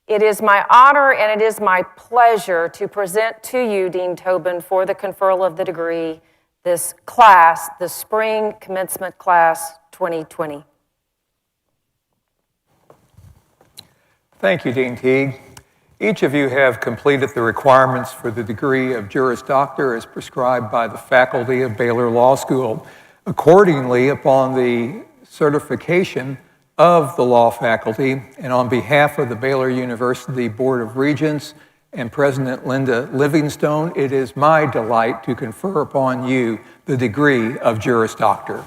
Speaker 5: It is my honor and it is my pleasure to present to you, Dean Tobin, for the conferral of the degree, this class, the Spring Commencement Class 2020.
Speaker 1: Thank you, Dean Teague. Each of you have completed the requirements for the degree of Juris Doctor as prescribed by the faculty of Baylor Law School. Accordingly, upon the certification of the law faculty, and on behalf of the Baylor University Board of Regents and President Linda Livingstone, it is my delight to confer upon you the degree of Juris Doctor.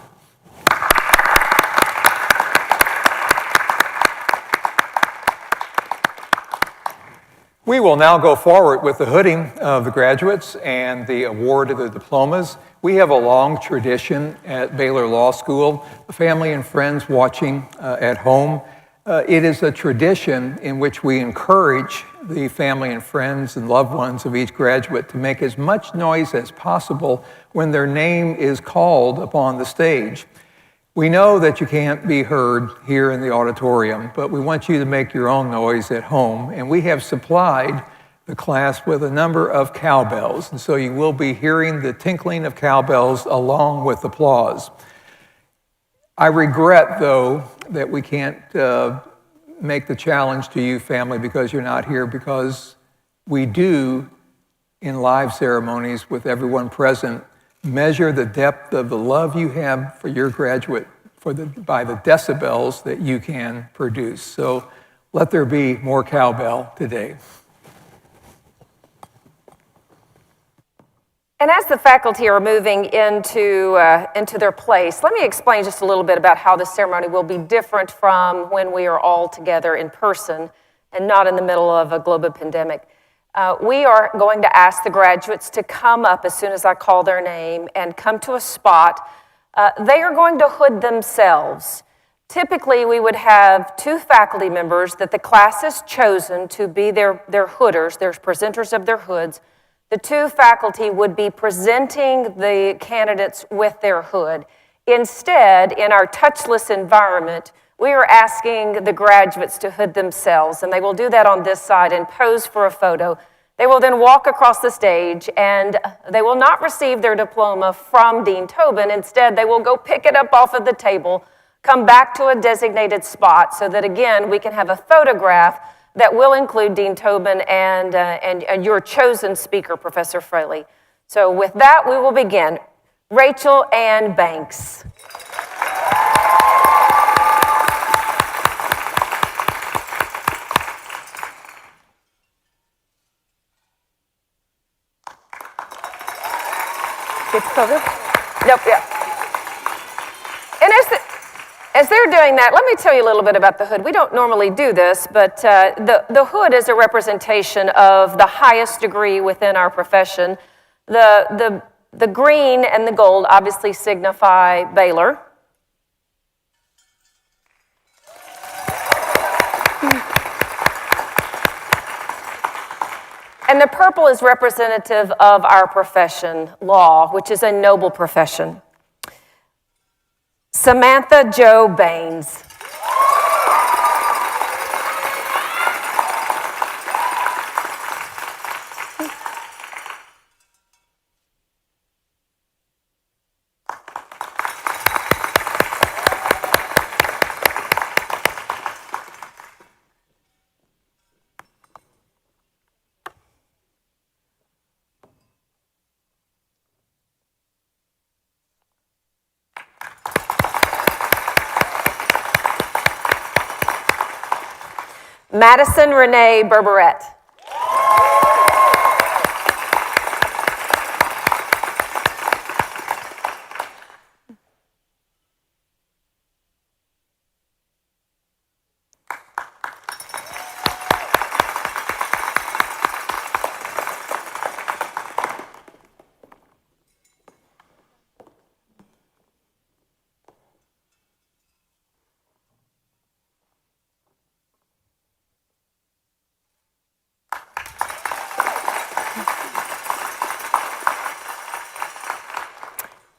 Speaker 1: We will now go forward with the hooding of the graduates and the award of the diplomas. We have a long tradition at Baylor Law School. Family and friends watching at home, it is a tradition in which we encourage the family and friends and loved ones of each graduate to make as much noise as possible when their name is called upon the stage. We know that you can't be heard here in the auditorium, but we want you to make your own noise at home, and we have supplied the class with a number of cowbells, and so you will be hearing the tinkling of cowbells along with applause. I regret, though, that we can't make the challenge to you, family, because you're not here, because we do, in live ceremonies with everyone present, measure the depth of the love you have for your graduate by the decibels that you can produce. So let there be more cowbell today.
Speaker 5: And as the faculty are moving into their place, let me explain just a little bit about how this ceremony will be different from when we are all together in person and not in the middle of a global pandemic. We are going to ask the graduates to come up as soon as I call their name and come to a spot. They are going to hood themselves. Typically, we would have 2 faculty members that the class has chosen to be their hooders, their presenters of their hoods. The 2 faculty would be presenting the candidates with their hood. Instead, in our touchless environment, we are asking the graduates to hood themselves, and they will do that on this side and pose for a photo. They will then walk across the stage, and they will not receive their diploma from Dean Tobin. Instead, they will go pick it up off of the table, come back to a designated spot so that, again, we can have a photograph that will include Dean Tobin and your chosen speaker, Professor Fraley. So with that, we will begin. Rachel Ann Banks. Get the photo? Nope, yeah. And as they're doing that, let me tell you a little bit about the hood. We don't normally do this, but the hood is a representation of the highest degree within our profession. The green and the gold obviously signify Baylor. And the purple is representative of our profession, law, which is a noble profession. Samantha Jo Baines. Madison Renee Berberet.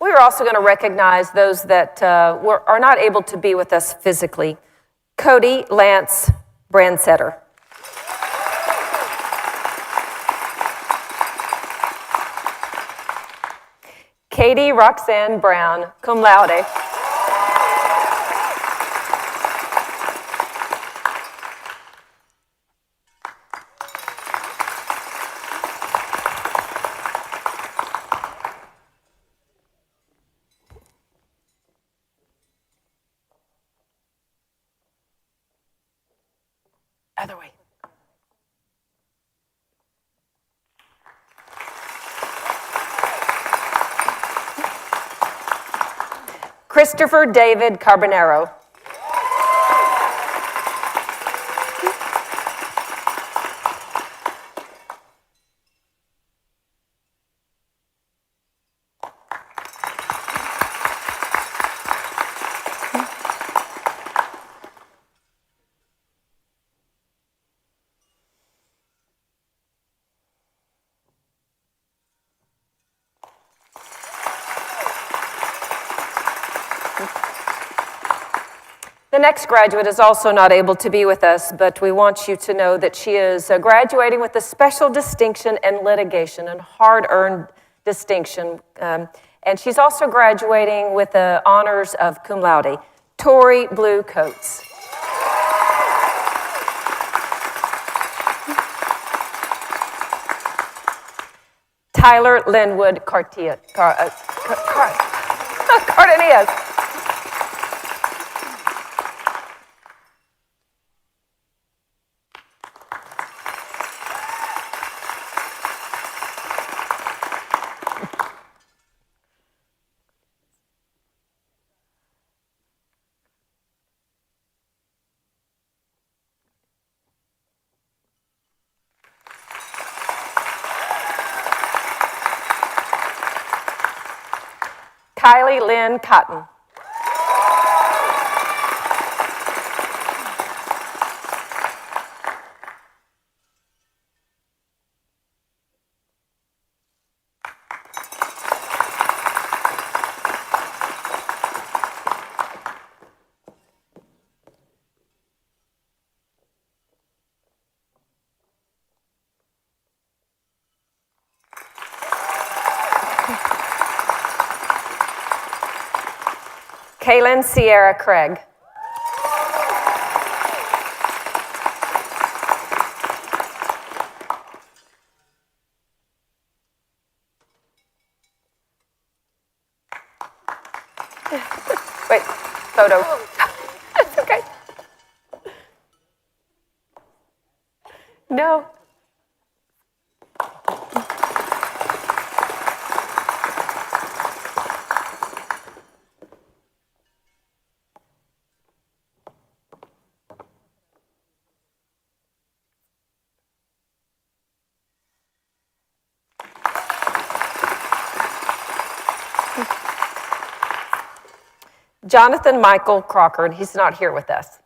Speaker 5: We're also going to recognize those that are not able to be with us physically. Cody Lance Brandsetter. Katie Roxanne Brown, cum laude. Other way. Christopher David Carbonero. The next graduate is also not able to be with us, but we want you to know that she is graduating with a special distinction in litigation and hard-earned distinction. And she's also graduating with the honors of cum laude, Tori Blue Coates. Tyler Linwood Cardenas. Kylie Lynn Cotton. Kaylin Sierra Craig. Wait, photo. It's okay. No. Jonathan Michael Crocker, and he's not here with us.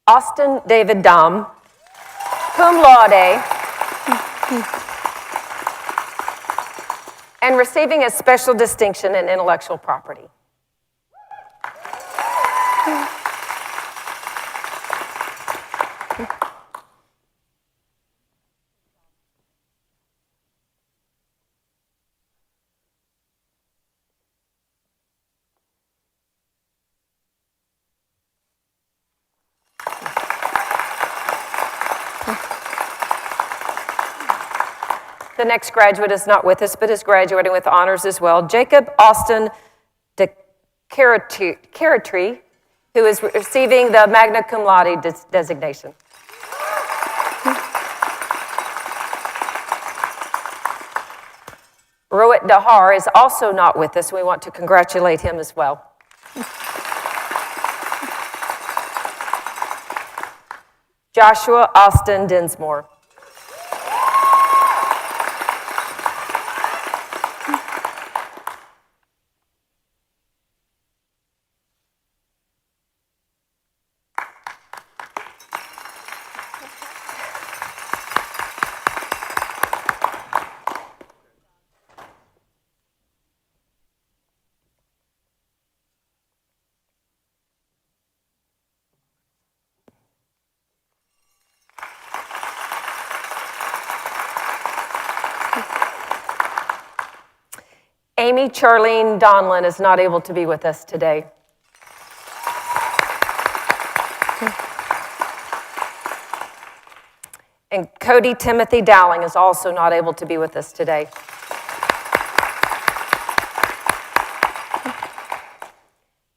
Speaker 5: Austin David Dom, cum laude, and receiving a special distinction in intellectual property. The next graduate is not with us, but is graduating with honors as well. Jacob Austin de Caratry, who is receiving the magna cum laude designation. Rohit Dahar is also not with us. We want to congratulate him as well. Joshua Austin Dinsmore. Amy Charlene Donlin is not able to be with us today. And Cody Timothy Dowling is also not able to be with us today.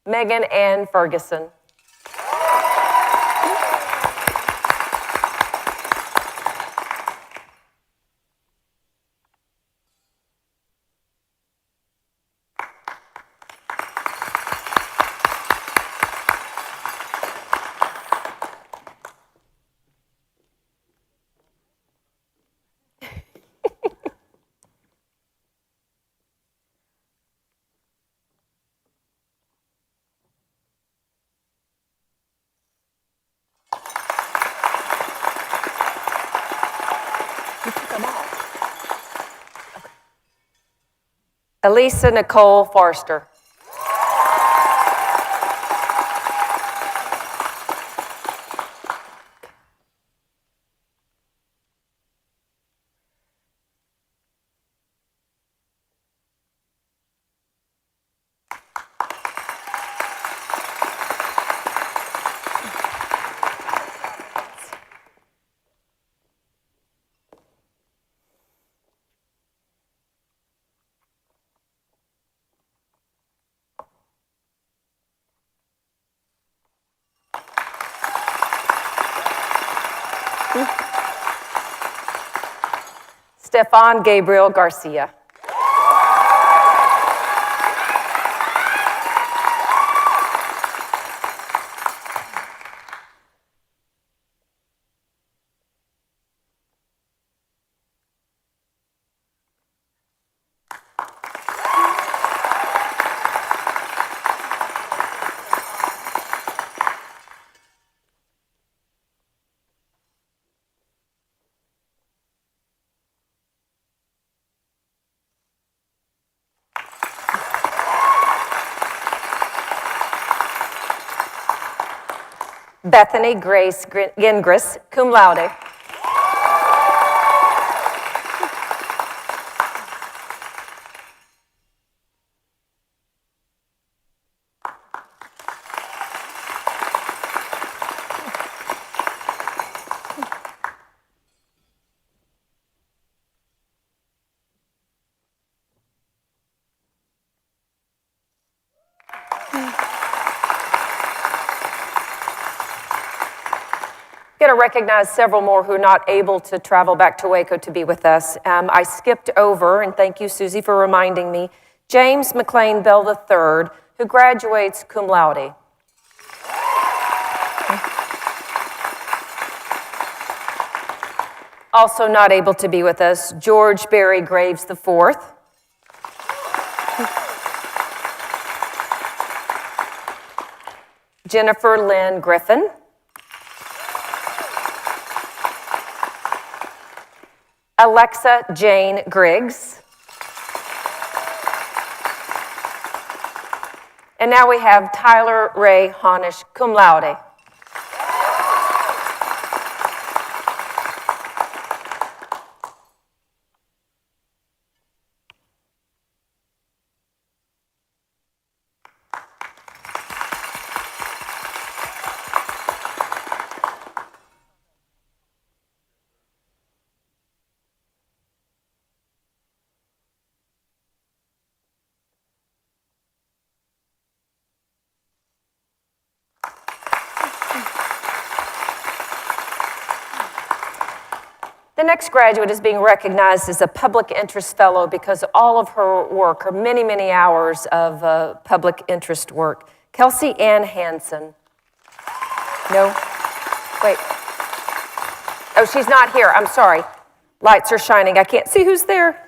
Speaker 5: Megan Ann Ferguson. Elisa Nicole Forster. Stefan Gabriel Garcia. Bethany Grace Gingras, cum laude. Going to recognize several more who are not able to travel back to Waco to be with us. I skipped over, and thank you, Susie, for reminding me, James McLean Bell III, who graduates cum laude. Also not able to be with us, George Barry Graves IV. Jennifer Lynn Griffin. Alexa Jane Griggs. And now we have Tyler Ray Honish, cum laude. The next graduate is being recognized as a public interest fellow because all of her work, her many, many hours of public interest work. Kelsey Ann Hansen. No? Wait. Oh, she's not here. I'm sorry. Lights are shining. I can't see who's there.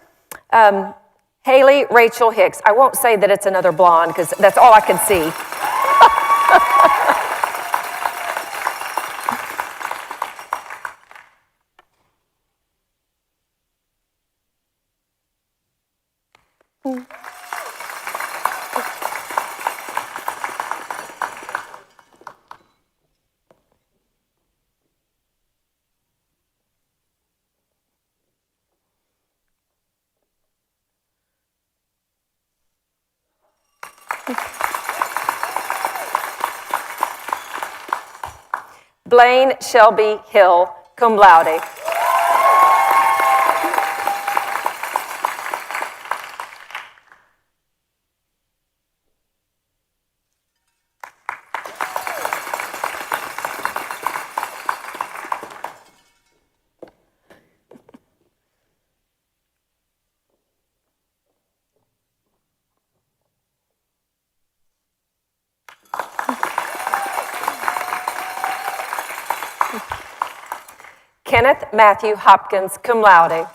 Speaker 5: Haley Rachel Hicks. I won't say that it's another blonde because that's all I can see. Blaine Shelby Hill, cum laude. Kenneth Matthew Hopkins, cum laude.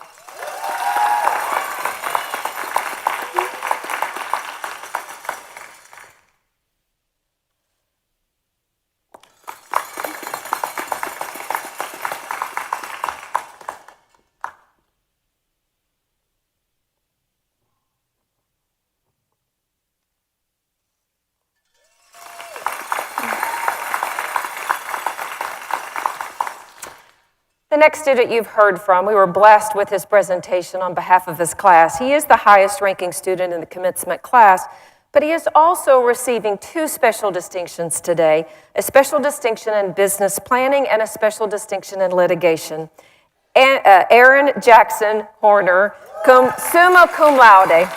Speaker 5: The next student you've heard from, we were blessed with his presentation on behalf of his class. He is the highest ranking student in the commencement class, but he is also receiving 2 special distinctions today, a special distinction in business planning and a special distinction in litigation. Aaron Jackson Horner, summa cum laude.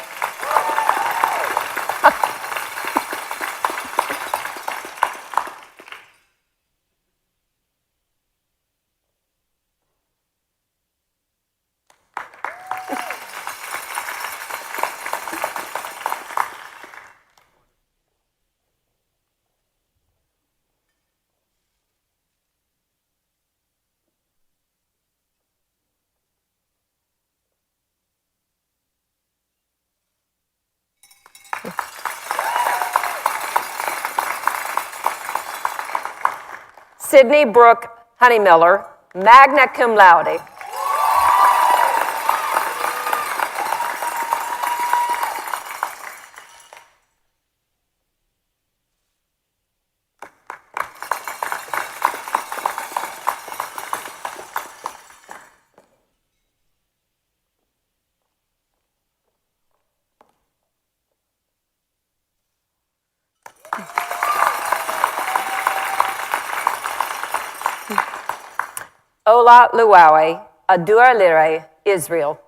Speaker 5: Sydney Brooke Honeymiller, magna cum laude. Ola Luawe, Adualire, Israel.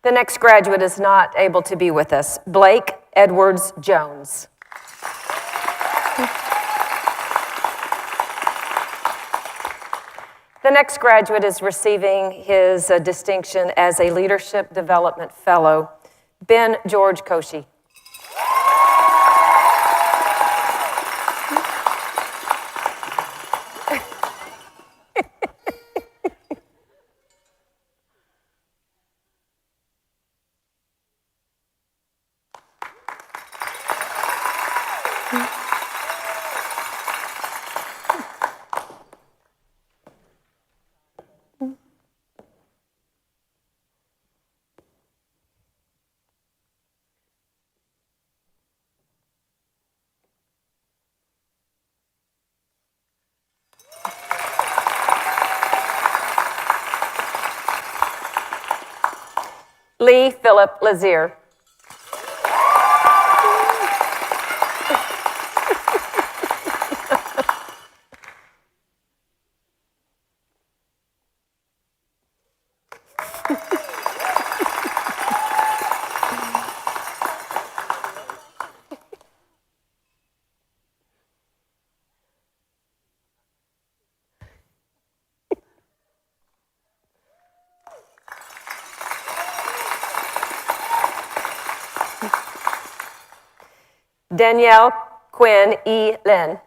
Speaker 5: The next graduate is not able to be with us. Blake Edwards Jones. The next graduate is receiving his distinction as a Leadership Development Fellow, Ben George Koshi. Lee Philip Lazier. Danielle Quinn E. Lynn.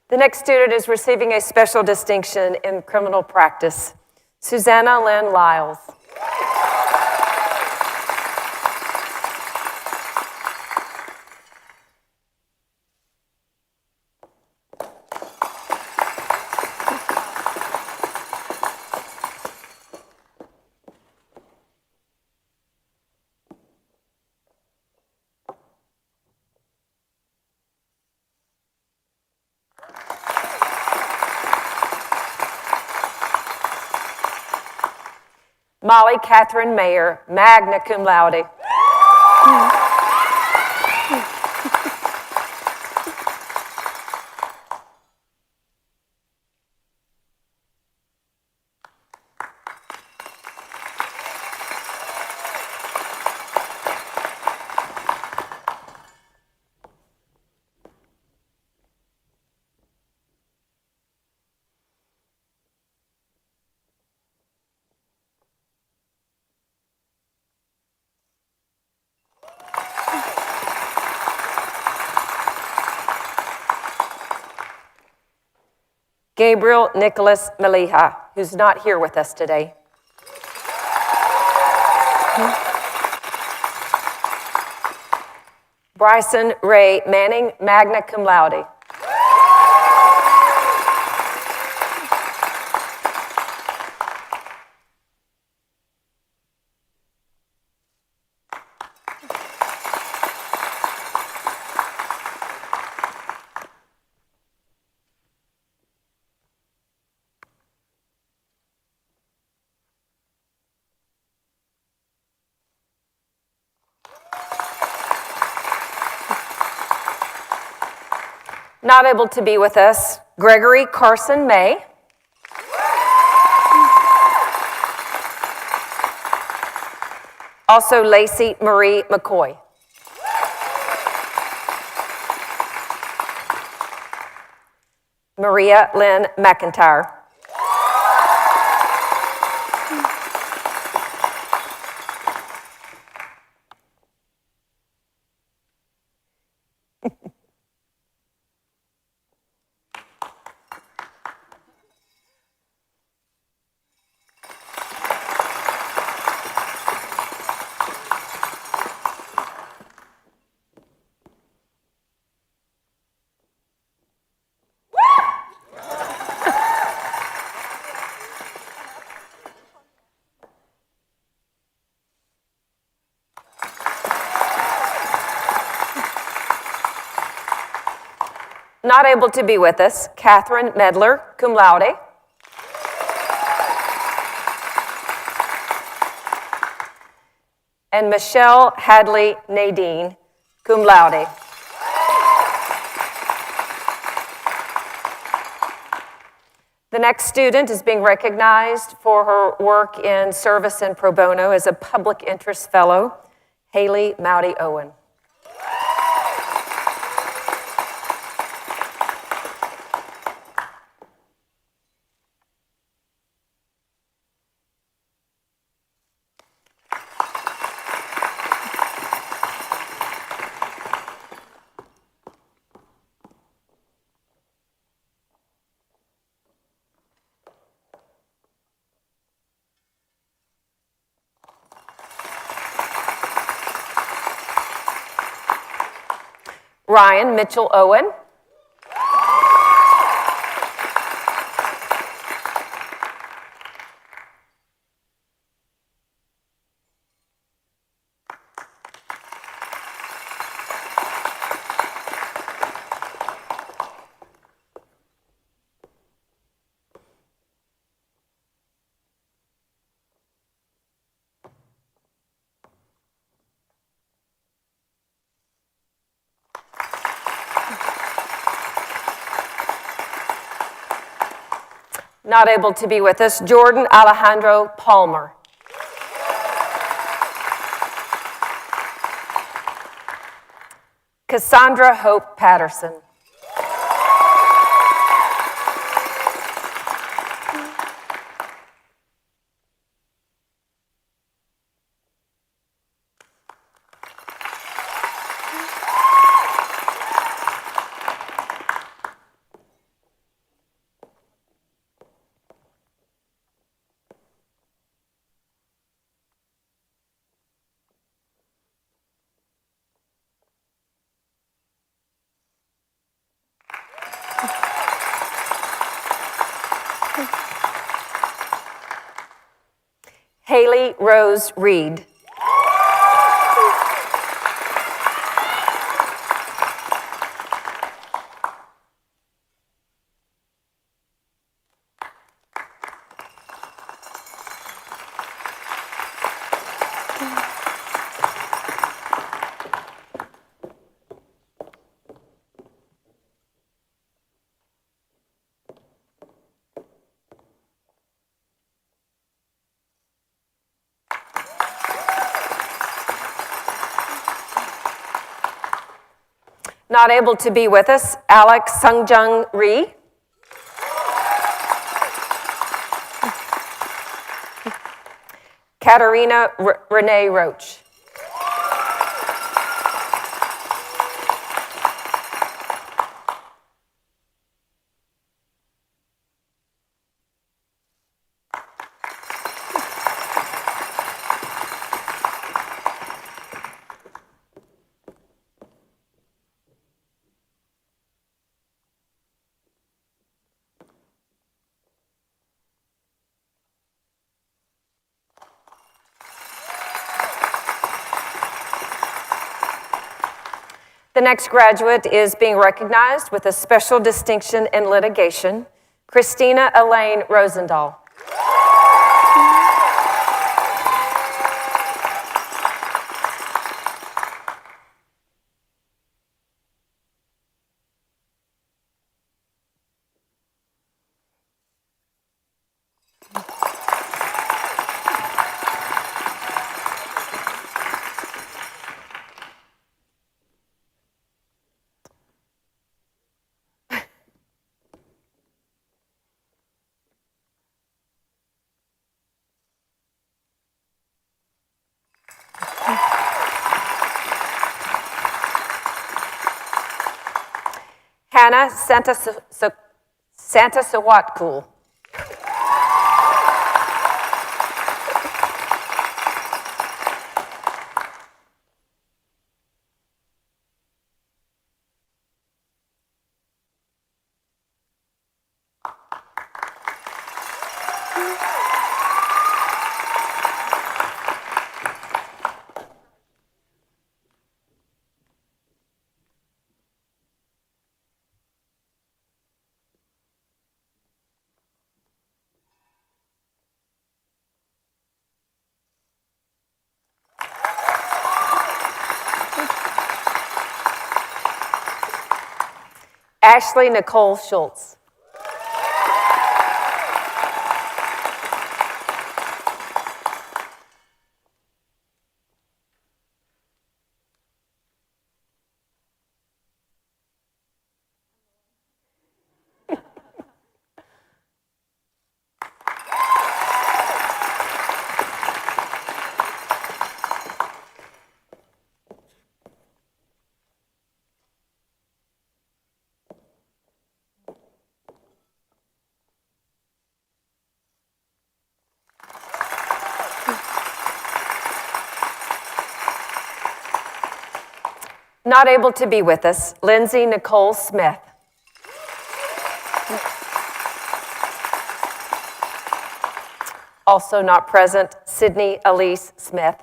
Speaker 5: The next student is receiving a special distinction in criminal practice. Susanna Lynn Lyles. Molly Catherine Mayer, magna cum laude. Gabriel Nicholas Melija, who's not here with us today. Bryson Ray Manning, magna cum laude. Not able to be with us, Gregory Carson May. Also, Lacey Marie McCoy. Maria Lynn McIntyre. Not able to be with us, Catherine Medler, cum laude. And Michelle Hadley Nadine, cum laude. The next student is being recognized for her work in service and pro bono as a public interest fellow, Haley Mowdy Owen. Ryan Mitchell Owen. Not able to be with us, Jordan Alejandro Palmer. Cassandra Hope Patterson. Haley Rose Reed. Not able to be with us, Alex Sungjung Ri. Katarina Renee Roach. The next graduate is being recognized with a special distinction in litigation, Christina Elaine Rosendahl. Hannah Santasawatkool. Ashley Nicole Schultz. Not able to be with us, Lindsay Nicole Smith. Also not present, Sydney Elise Smith.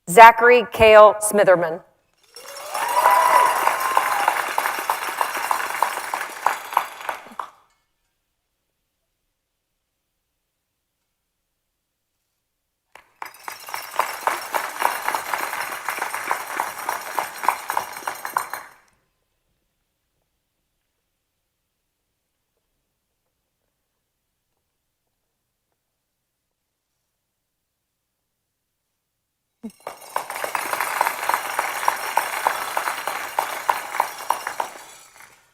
Speaker 5: Zachary Cale Smitherman.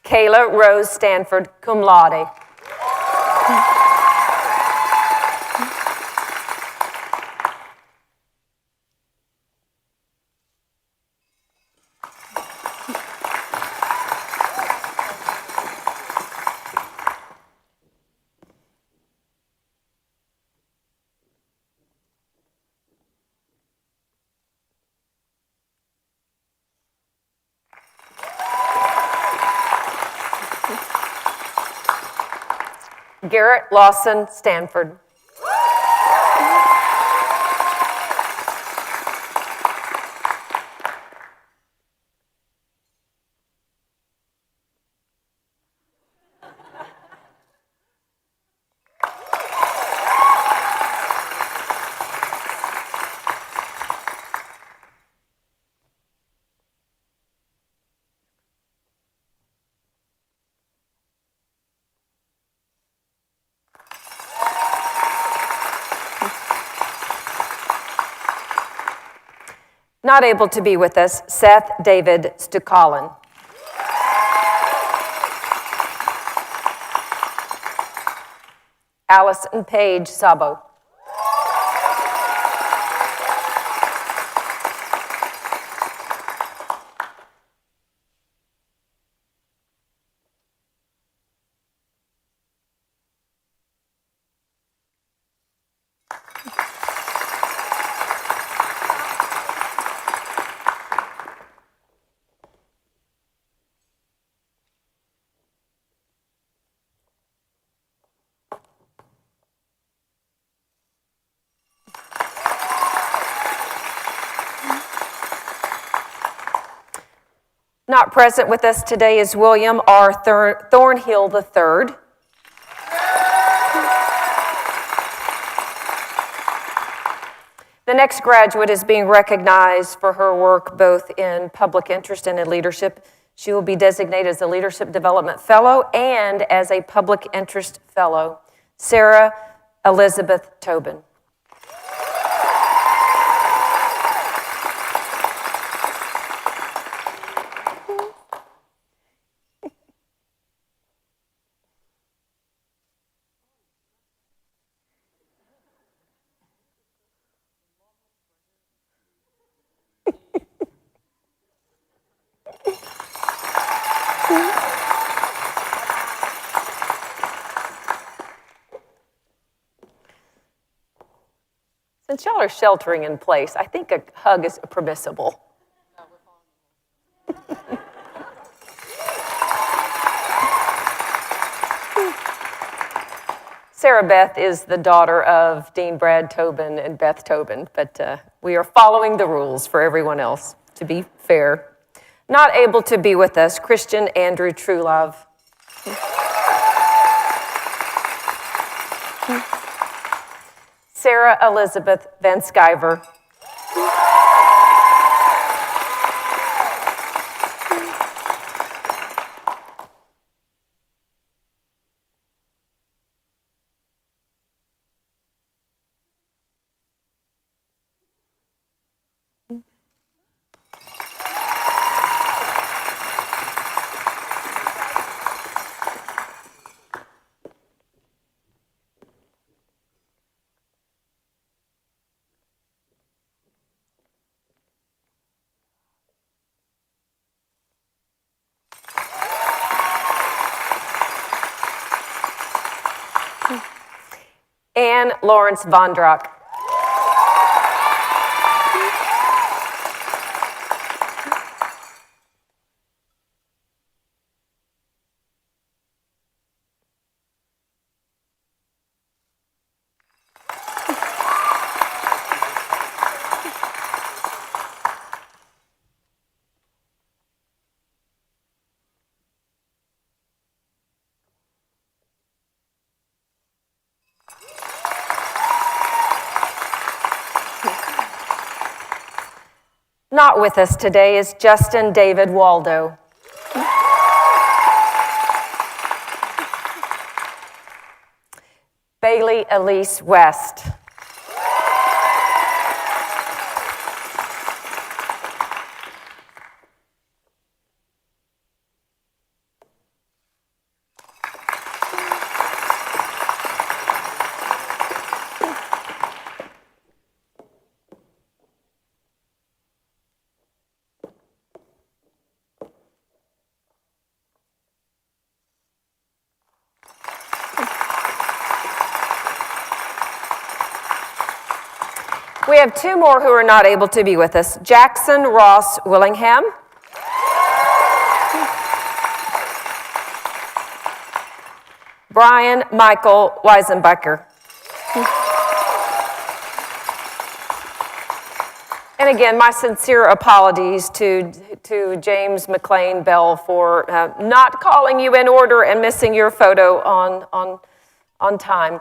Speaker 5: Kayla Rose Stanford, cum laude. Garrett Lawson Stanford. Not able to be with us, Seth David Stukalin. Allison Paige Sabo. Not present with us today is William R. Thornhill III. The next graduate is being recognized for her work both in public interest and in leadership. She will be designated as a Leadership Development Fellow and as a Public Interest Fellow. Sarah Elizabeth Tobin. Since y'all are sheltering in place, I think a hug is permissible. Sarah Beth is the daughter of Dean Brad Tobin and Beth Tobin, but we are following the rules for everyone else, to be fair. Not able to be with us, Christian Andrew Truelove. Sarah Elizabeth Van Sciver. Anne Lawrence Vondrock. Not with us today is Justin David Waldo. Bailey Elise West. We have two more who are not able to be with us. Jackson Ross Willingham. Brian Michael Weisenbecker. And again, my sincere apologies to James McLean Bell for not calling you in order and missing your photo on time.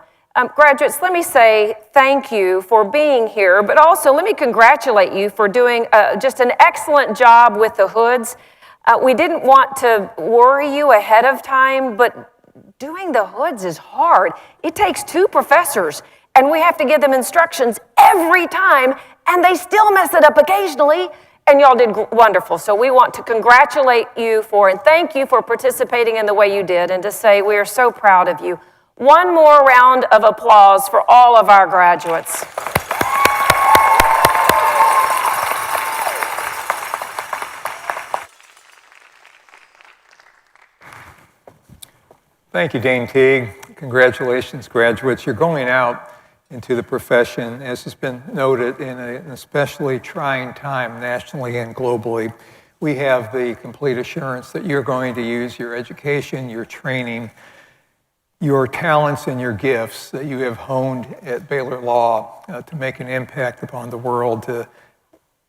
Speaker 5: Graduates, let me say thank you for being here, but also let me congratulate you for doing just an excellent job with the hoods. We didn't want to worry you ahead of time, but doing the hoods is hard. It takes two professors, and we have to give them instructions every time, and they still mess it up occasionally, and y'all did wonderful. So we want to congratulate you for and thank you for participating in the way you did, and to say we are so proud of you. One more round of applause for all of our graduates.
Speaker 1: Thank you, Dean Teague. Congratulations, graduates. You're going out into the profession, as has been noted, in an especially trying time nationally and globally. We have the complete assurance that you're going to use your education, your training, your talents and your gifts that you have honed at Baylor Law to make an impact upon the world, to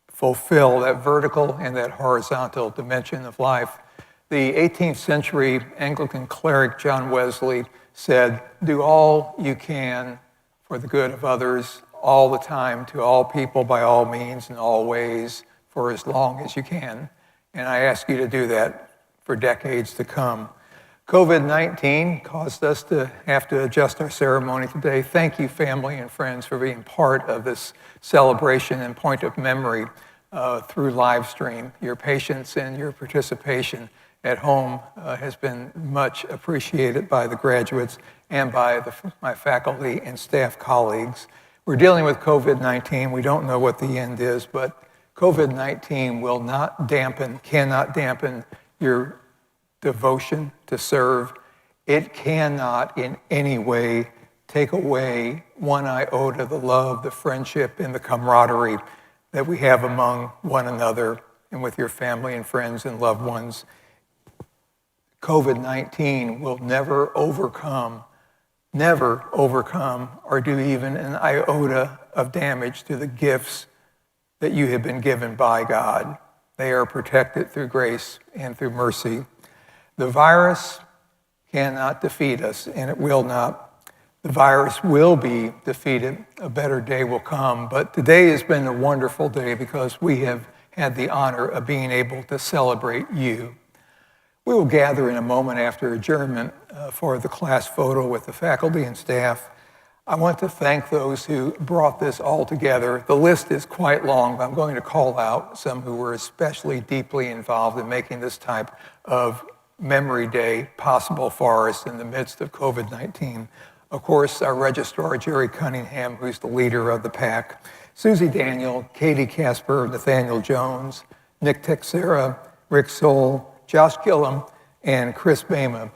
Speaker 1: fulfill that vertical and that horizontal dimension of life. The 18th century Anglican cleric John Wesley said, "Do all you can for the good of others all the time, to all people by all means in all ways for as long as you can." And I ask you to do that for decades to come. COVID-19 caused us to have to adjust our ceremony today. Thank you, family and friends, for being part of this celebration and point of memory through live stream. Your patience and your participation at home has been much appreciated by the graduates and by my faculty and staff colleagues. We're dealing with COVID-19. We don't know what the end is, but COVID-19 will not dampen, cannot dampen your devotion to serve. It cannot in any way take away one iota the love, the friendship, and the camaraderie that we have among one another and with your family and friends and loved ones. COVID-19 will never overcome or do even an iota of damage to the gifts that you have been given by God. They are protected through grace and through mercy. The virus cannot defeat us, and it will not. The virus will be defeated. A better day will come. But today has been a wonderful day because we have had the honor of being able to celebrate you. We will gather in a moment after adjournment for the class photo with the faculty and staff. I want to thank those who brought this all together. The list is quite long, but I'm going to call out some who were especially deeply involved in making this type of Memory Day possible for us in the midst of COVID-19. Of course, our registrar, Jerry Cunningham, who's the leader of the pack, Susie Daniel, Katie Casper, Nathaniel Jones, Nick Texera, Rick Soul, Josh Gillum, and Chris Bama.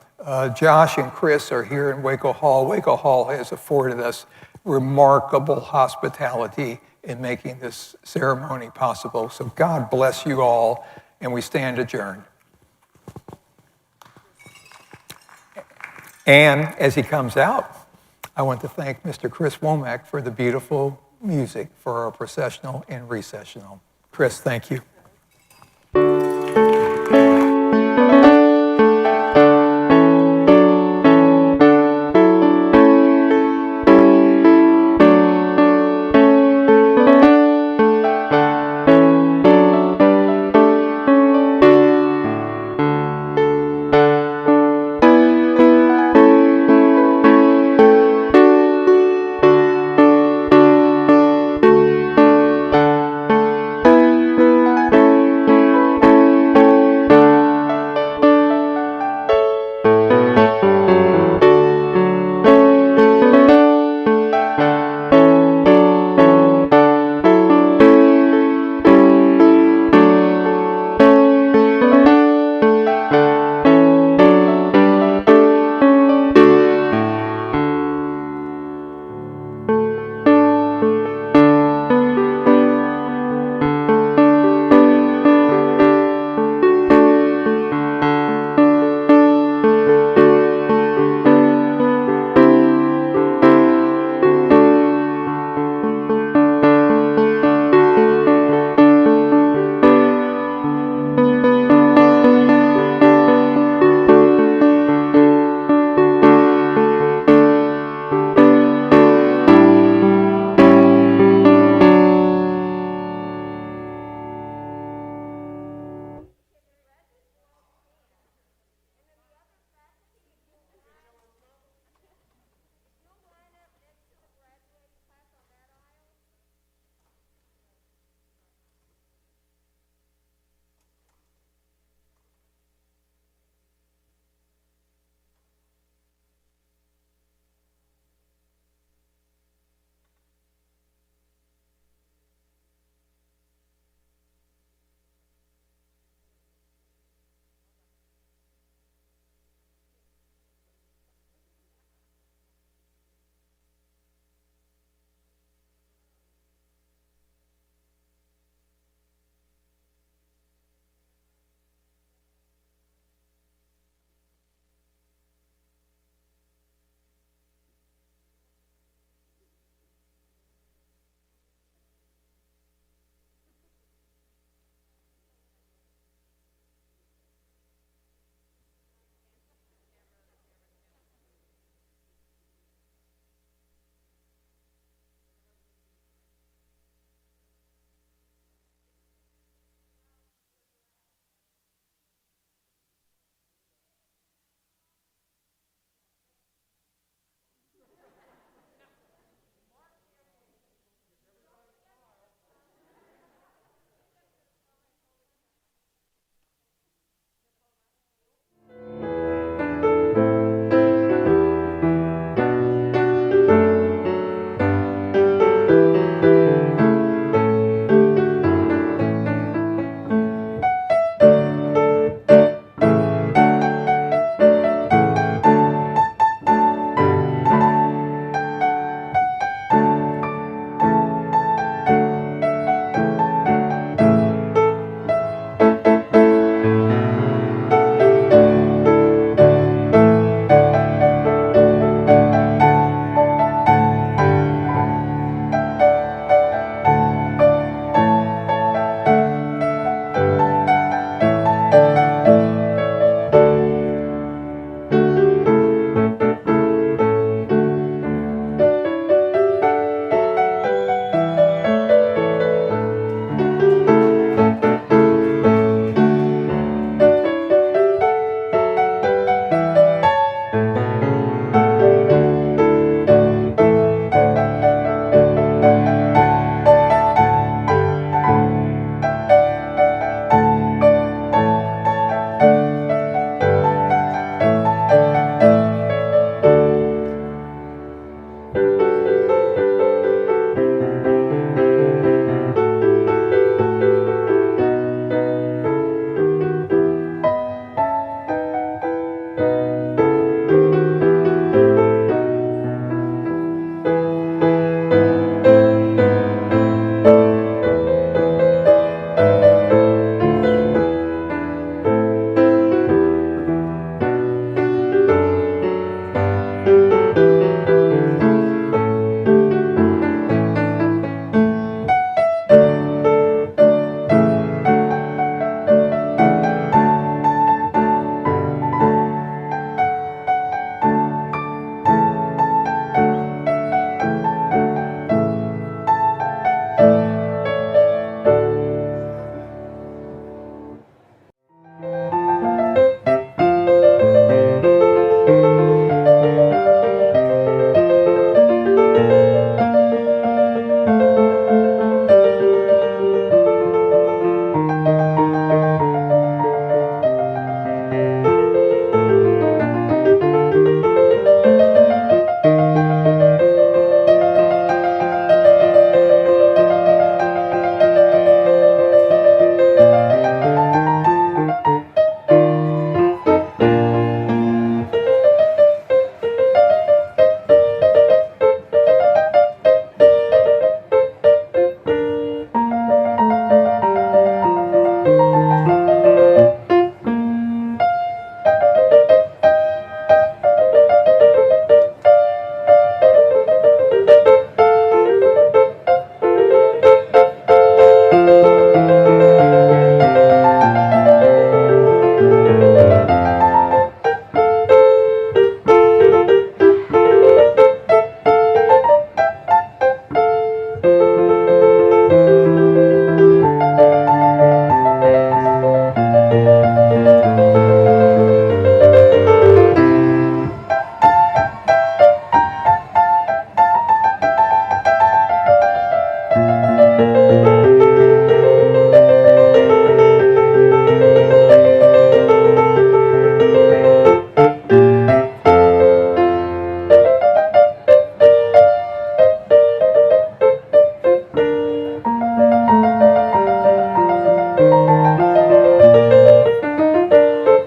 Speaker 1: Josh and Chris are here in Waco Hall. Waco Hall has afforded us remarkable hospitality in making this ceremony possible. So God bless you all, and we stand adjourned. And as he comes out, I want to thank Mr. Chris Womack for the beautiful music for our processional and recessional. Chris, thank you.